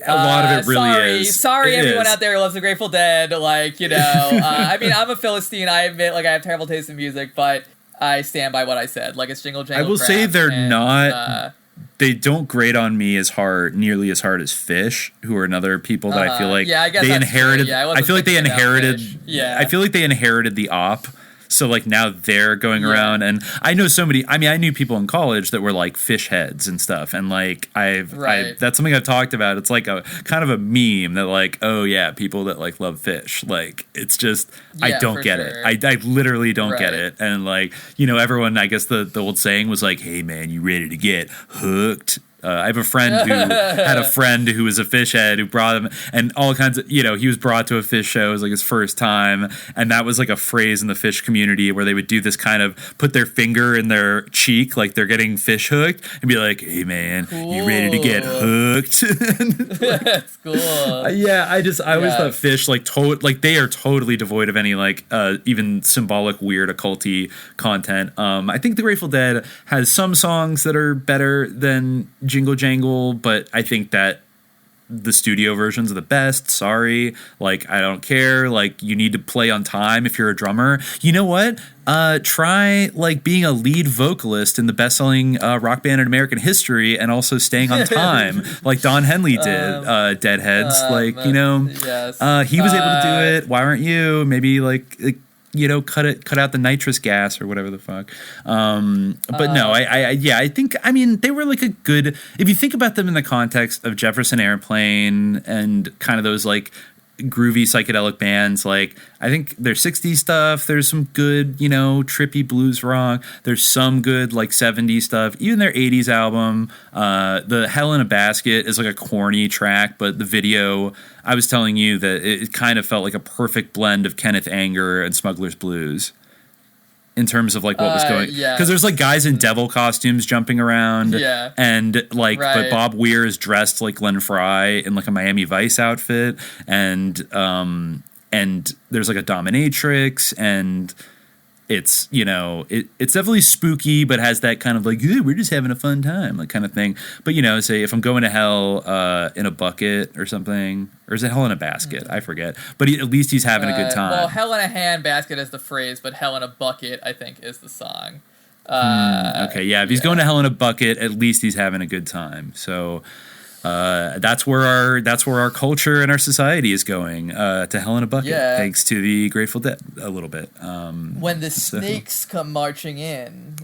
A lot of it really is. Sorry, everyone out there who loves the Grateful Dead. Like, you know, I mean, I'm a Philistine. I admit, like, I have terrible taste in music, but I stand by what I said. Like, it's jingle jangle. I will say they're not. They don't grate on me nearly as hard as Fish, who are another people that I feel like they inherited. I feel like they inherited. I feel like they inherited the op. So like now they're going around, and I know so many. I mean, I knew people in college that were like Fish heads and stuff, and like that's something I've talked about. It's like a kind of a meme that like, oh yeah, people that like love Fish. Like, it's just I don't get it. I literally don't get it. And like, you know, everyone, I guess the old saying was like, hey man, you ready to get hooked? I have a friend who had a friend who was a Fish head who brought him, and all kinds of, you know, he was brought to a Fish show. It was like his first time, and that was like a phrase in the Fish community where they would do this kind of put their finger in their cheek like they're getting fish hooked and be like, hey man, you ready to get hooked? That's cool. Yeah, I always thought Fish like they are totally devoid of any like even symbolic weird occulty content. I think the Grateful Dead has some songs that are better than Jingle Jangle, but I think that the studio versions are the best. Sorry. Like, I don't care. Like, you need to play on time if you're a drummer. You know what? Try like being a lead vocalist in the best-selling rock band in American history, and also staying on time, like Don Henley did. Deadheads, he was able to do it. Why aren't you? Maybe cut out the nitrous gas or whatever the fuck. But no, I think, I mean, they were like a good, if you think about them in the context of Jefferson Airplane and kind of those like groovy psychedelic bands, like I think there's 60s stuff, there's some good, trippy blues rock, there's some good like 70s stuff, even their 80s album. The Hell in a Basket is like a corny track, but the video, I was telling you that it kind of felt like a perfect blend of Kenneth Anger and Smuggler's Blues in terms of like what was going, because there's like guys in devil costumes jumping around, and like but Bob Weir is dressed like Glenn Fry in like a Miami Vice outfit, and there's like a dominatrix, and it's it's definitely spooky, but has that kind of like, we're just having a fun time like kind of thing. But say if I'm going to hell in a bucket or something, or is it Hell in a Basket? I forget. But at least he's having a good time. Well, Hell in a Handbasket is the phrase, but Hell in a Bucket, I think, is the song. Okay, yeah. If he's going to Hell in a Bucket, at least he's having a good time. So that's where our culture and our society is going, to Hell in a Bucket, thanks to the Grateful Dead a little bit. When the snakes come marching in.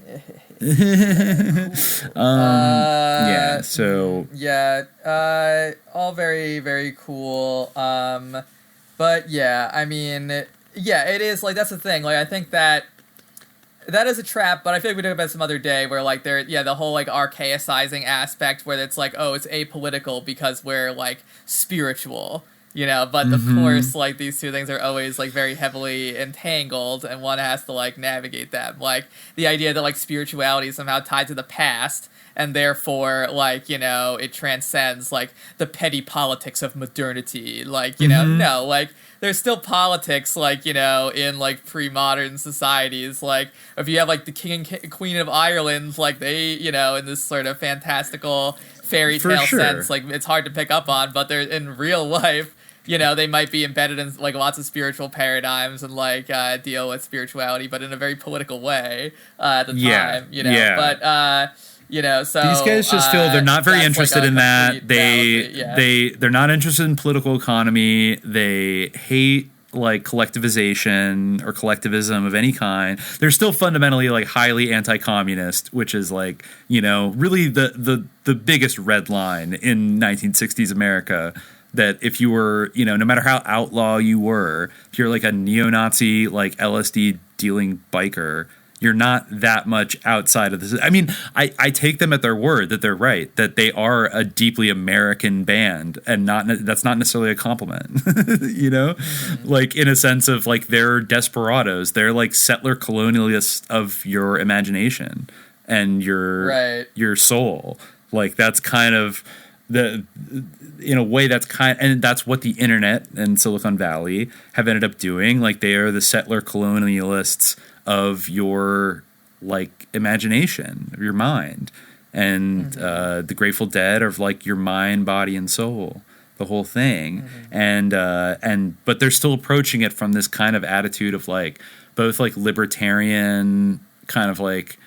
All very, very cool. But yeah, I mean, it is like, that's the thing. Like, I think that is a trap, but I feel like we talk about it some other day where like the whole like archaicizing aspect where it's like, oh, it's apolitical because we're like spiritual, but of course like these two things are always like very heavily entangled, and one has to like navigate them. Like the idea that like spirituality is somehow tied to the past, and therefore like it transcends like the petty politics of modernity, like no, like there's still politics, like, in, like, pre-modern societies. Like, if you have, like, the King and Queen of Ireland, like, they, in this sort of fantastical fairy tale sense, like, it's hard to pick up on, but they're in real life, they might be embedded in, like, lots of spiritual paradigms and, like, deal with spirituality, but in a very political way at the time, But, so these guys just feel they're not very interested in that. They're not interested in political economy. They hate like collectivization or collectivism of any kind. They're still fundamentally like highly anti-communist, which is like, really the biggest red line in 1960s America. That if you were, no matter how outlaw you were, if you're like a neo-Nazi, like LSD dealing biker, you're not that much outside of this. I mean, I take them at their word that they're right, that they are a deeply American band, and that's not necessarily a compliment, like in a sense of like they're desperados. They're like settler colonialists of your imagination and your soul. Like that's kind of in a way and that's what the internet and Silicon Valley have ended up doing. Like they are the settler colonialists of your like imagination, of your mind, and the Grateful Dead are like your mind, body, and soul, the whole thing. But they're still approaching it from this kind of attitude of like both like libertarian kind of like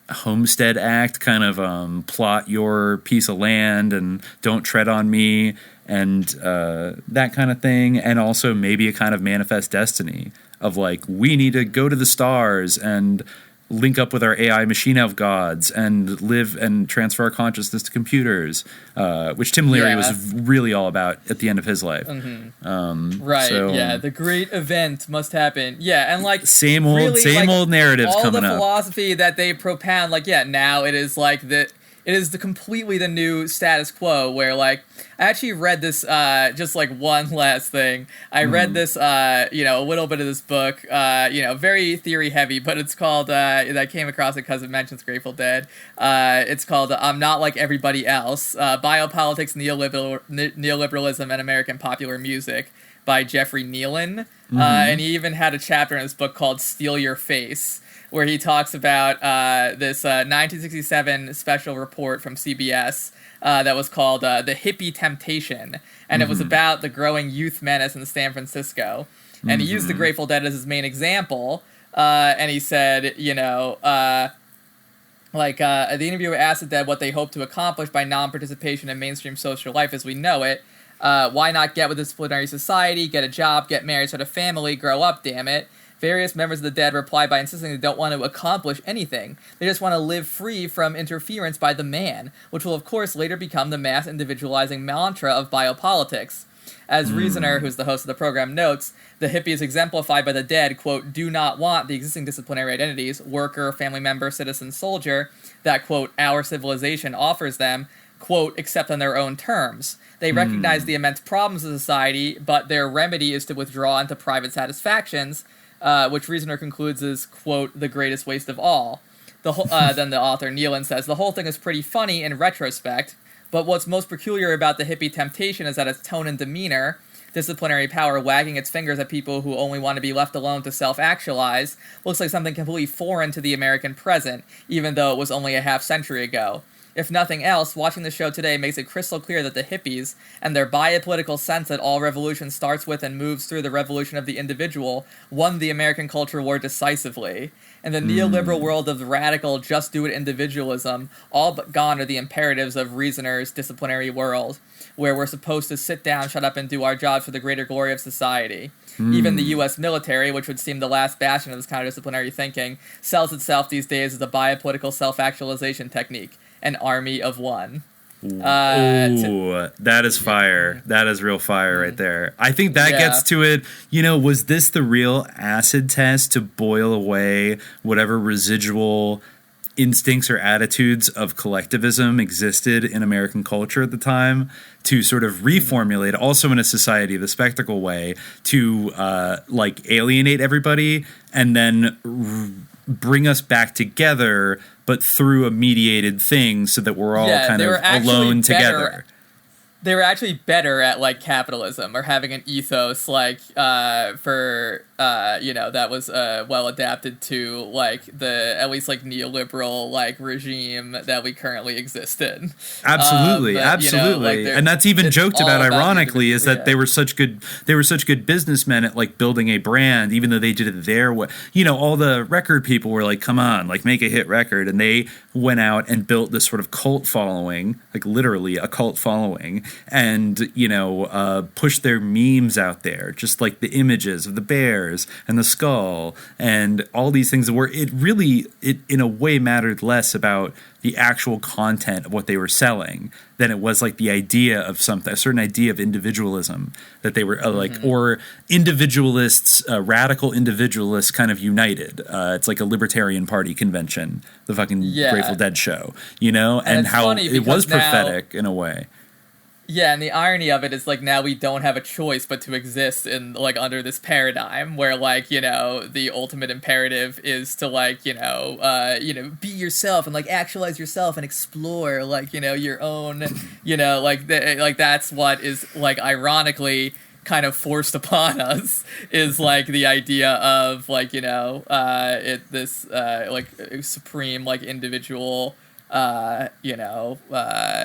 Homestead Act kind of plot your piece of land and don't tread on me and that kind of thing, and also maybe a kind of manifest destiny of like we need to go to the stars and link up with our AI machine elf gods and live and transfer our consciousness to computers, which Tim Leary was really all about at the end of his life. The great event must happen. And like same old narratives all coming the up. Philosophy that they propound, like now it is like it is completely the new status quo, where like I actually read this just like one last thing. I read this a little bit of this book, very theory heavy, but it's called I came across it because it mentions Grateful Dead. It's called I'm Not Like Everybody Else, Biopolitics, Neoliberalism and American Popular Music by Jeffrey Nealon. And he even had a chapter in his book called Steal Your Face. where he talks about this 1967 special report from CBS that was called The Hippie Temptation, and it was about the growing youth menace in San Francisco. And he used the Grateful Dead as his main example, and he said, the interviewer asked the Dead what they hoped to accomplish by non-participation in mainstream social life as we know it. Why not get with a disciplinary society, get a job, get married, start a family, grow up, damn it? Various members of the Dead replied by insisting they don't want to accomplish anything. They just want to live free from interference by the man, which will of course later become the mass individualizing mantra of biopolitics. As Reasoner, who's the host of the program, notes, the hippies exemplified by the Dead, quote, do not want the existing disciplinary identities, worker, family member, citizen, soldier, that, quote, our civilization offers them, quote, except on their own terms. They recognize the immense problems of society, but their remedy is to withdraw into private satisfactions, which Reasoner concludes is, quote, the greatest waste of all. Then the author, Nealon, says, the whole thing is pretty funny in retrospect, but what's most peculiar about the hippie temptation is that its tone and demeanor, disciplinary power wagging its fingers at people who only want to be left alone to self-actualize, looks like something completely foreign to the American present, even though it was only a half-century ago. If nothing else, watching the show today makes it crystal clear that the hippies, and their biopolitical sense that all revolution starts with and moves through the revolution of the individual, won the American culture war decisively. In the neoliberal world of radical just-do-it individualism, all but gone are the imperatives of Reasoner's disciplinary world, where we're supposed to sit down, shut up, and do our jobs for the greater glory of society. Even the U.S. military, which would seem the last bastion of this kind of disciplinary thinking, sells itself these days as a biopolitical self-actualization technique. An army of one. That is fire. That is real fire right there. I think that gets to it. Was this the real acid test to boil away whatever residual instincts or attitudes of collectivism existed in American culture at the time, to sort of reformulate, also in a society of the spectacle way, to alienate everybody and then bring us back together, but through a mediated thing, so that we're all kind of alone together. They were actually better at capitalism, or having an ethos that was well adapted to the at least neoliberal regime that we currently exist in. Absolutely. And that's even joked about ironically, is that they were such good businessmen at building a brand, even though they did it their way. All the record people were like, come on, make a hit record, and they went out and built this sort of cult following, literally a cult following, and pushed their memes out there, just the images of the bears and the skull and all these things, where it in a way mattered less about the actual content of what they were selling than it was the idea of something, a certain idea of individualism that they were or individualists, radical individualists kind of united. It's like a Libertarian Party convention, the fucking Grateful Dead show, and how it was prophetic in a way. Yeah, and the irony of it is now we don't have a choice but to exist in under this paradigm where the ultimate imperative is to be yourself and actualize yourself and explore your own that's what is ironically kind of forced upon us, is the idea of supreme individual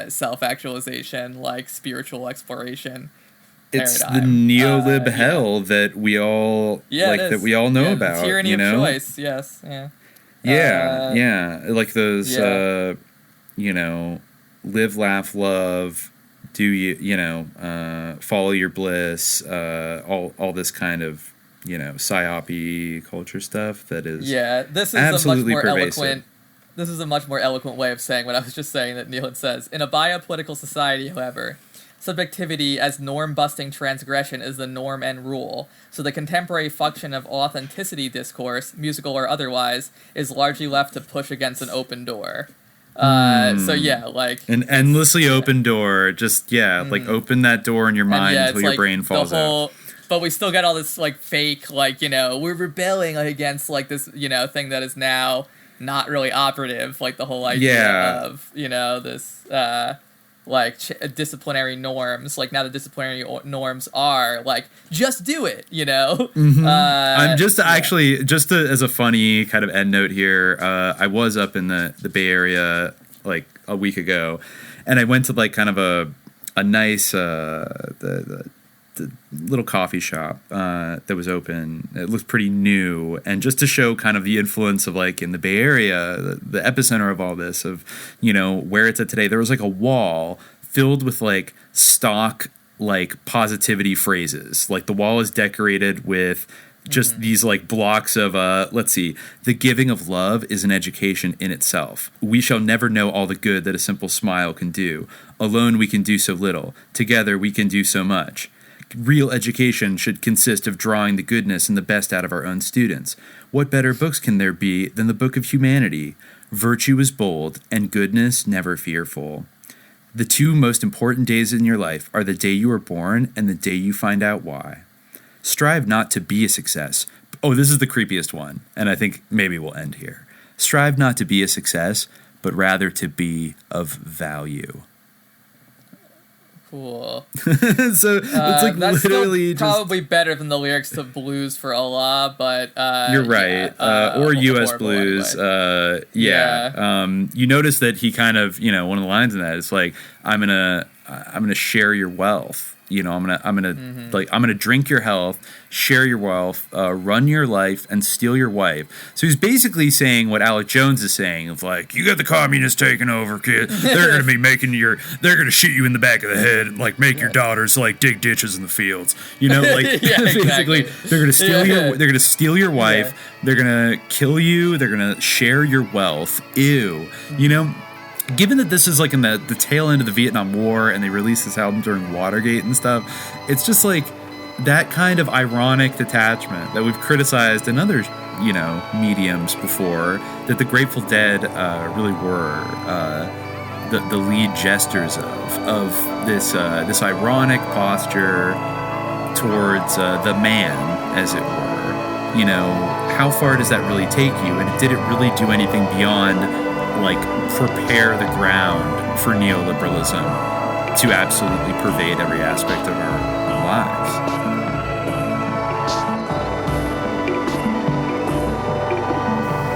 self-actualization, spiritual exploration it's paradigm. The neolib hell that we all that we all know about. Tyranny of choice. Yes. Those live, laugh, love, do you follow your bliss, all this kind of psyop-y culture stuff that is this is absolutely pervasive. This is a much more eloquent way of saying what I was just saying that Nealon says. In a biopolitical society, however, subjectivity as norm-busting transgression is the norm and rule, so the contemporary function of authenticity discourse, musical or otherwise, is largely left to push against an open door. An endlessly open door, just open that door in your mind until your brain falls out. But we still got all this fake, we're rebelling against this, thing that is now not really operative, the whole idea of, this, like disciplinary norms. Like now the disciplinary norms are like just do it, you know. I'm just actually just as a funny kind of end note here. I was up in the Bay Area like a week ago, and I went to like kind of a nice the little coffee shop that was open. It looked pretty new, and just to show kind of the influence of like in the Bay Area, the epicenter of all this, of where it's at today. There was like a wall filled with like stock like positivity phrases. Like the wall is decorated with just these like blocks of let's see, the giving of love is an education in itself. We shall never know all the good that a simple smile can do. Alone we can do so little. Together we can do so much. Real education should consist of drawing the goodness and the best out of our own students. What better books can there be than the book of humanity? Virtue is bold, and goodness never fearful. The two most important days in your life are the day you are born and the day you find out why. Strive not to be a success. Oh, this is the creepiest one, and I think maybe we'll end here. Strive not to be a success, but rather to be of value. Cool. So it's like that's literally still probably better than the lyrics to Blues for Allah, but you're right. Or U.S. Blues. Anyway. You notice that he kind of, one of the lines in that is like, I'm gonna share your wealth. I'm gonna drink your health, share your wealth, run your life, and steal your wife. So he's basically saying what Alec Jones is saying of like, you got the communists taking over, kid. They're gonna be they're gonna shoot you in the back of the head and like make your daughters like dig ditches in the fields. Basically they're gonna steal they're gonna steal your wife. They're gonna kill you. They're gonna share your wealth. Ew. Given that this is like in the tail end of the Vietnam War and they released this album during Watergate and stuff, it's just like that kind of ironic detachment that we've criticized in other, mediums before, that the Grateful Dead really were the lead jesters of this ironic posture towards the man, as it were. How far does that really take you? And did it really do anything beyond like prepare the ground for neoliberalism to absolutely pervade every aspect of our lives?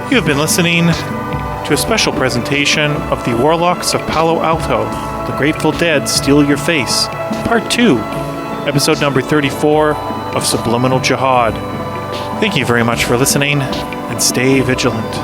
You have been listening to a special presentation of the Warlocks of Palo Alto, The Grateful Dead Steal Your Face, Part 2, episode number 34 of Subliminal Jihad. Thank you very much for listening, and stay vigilant.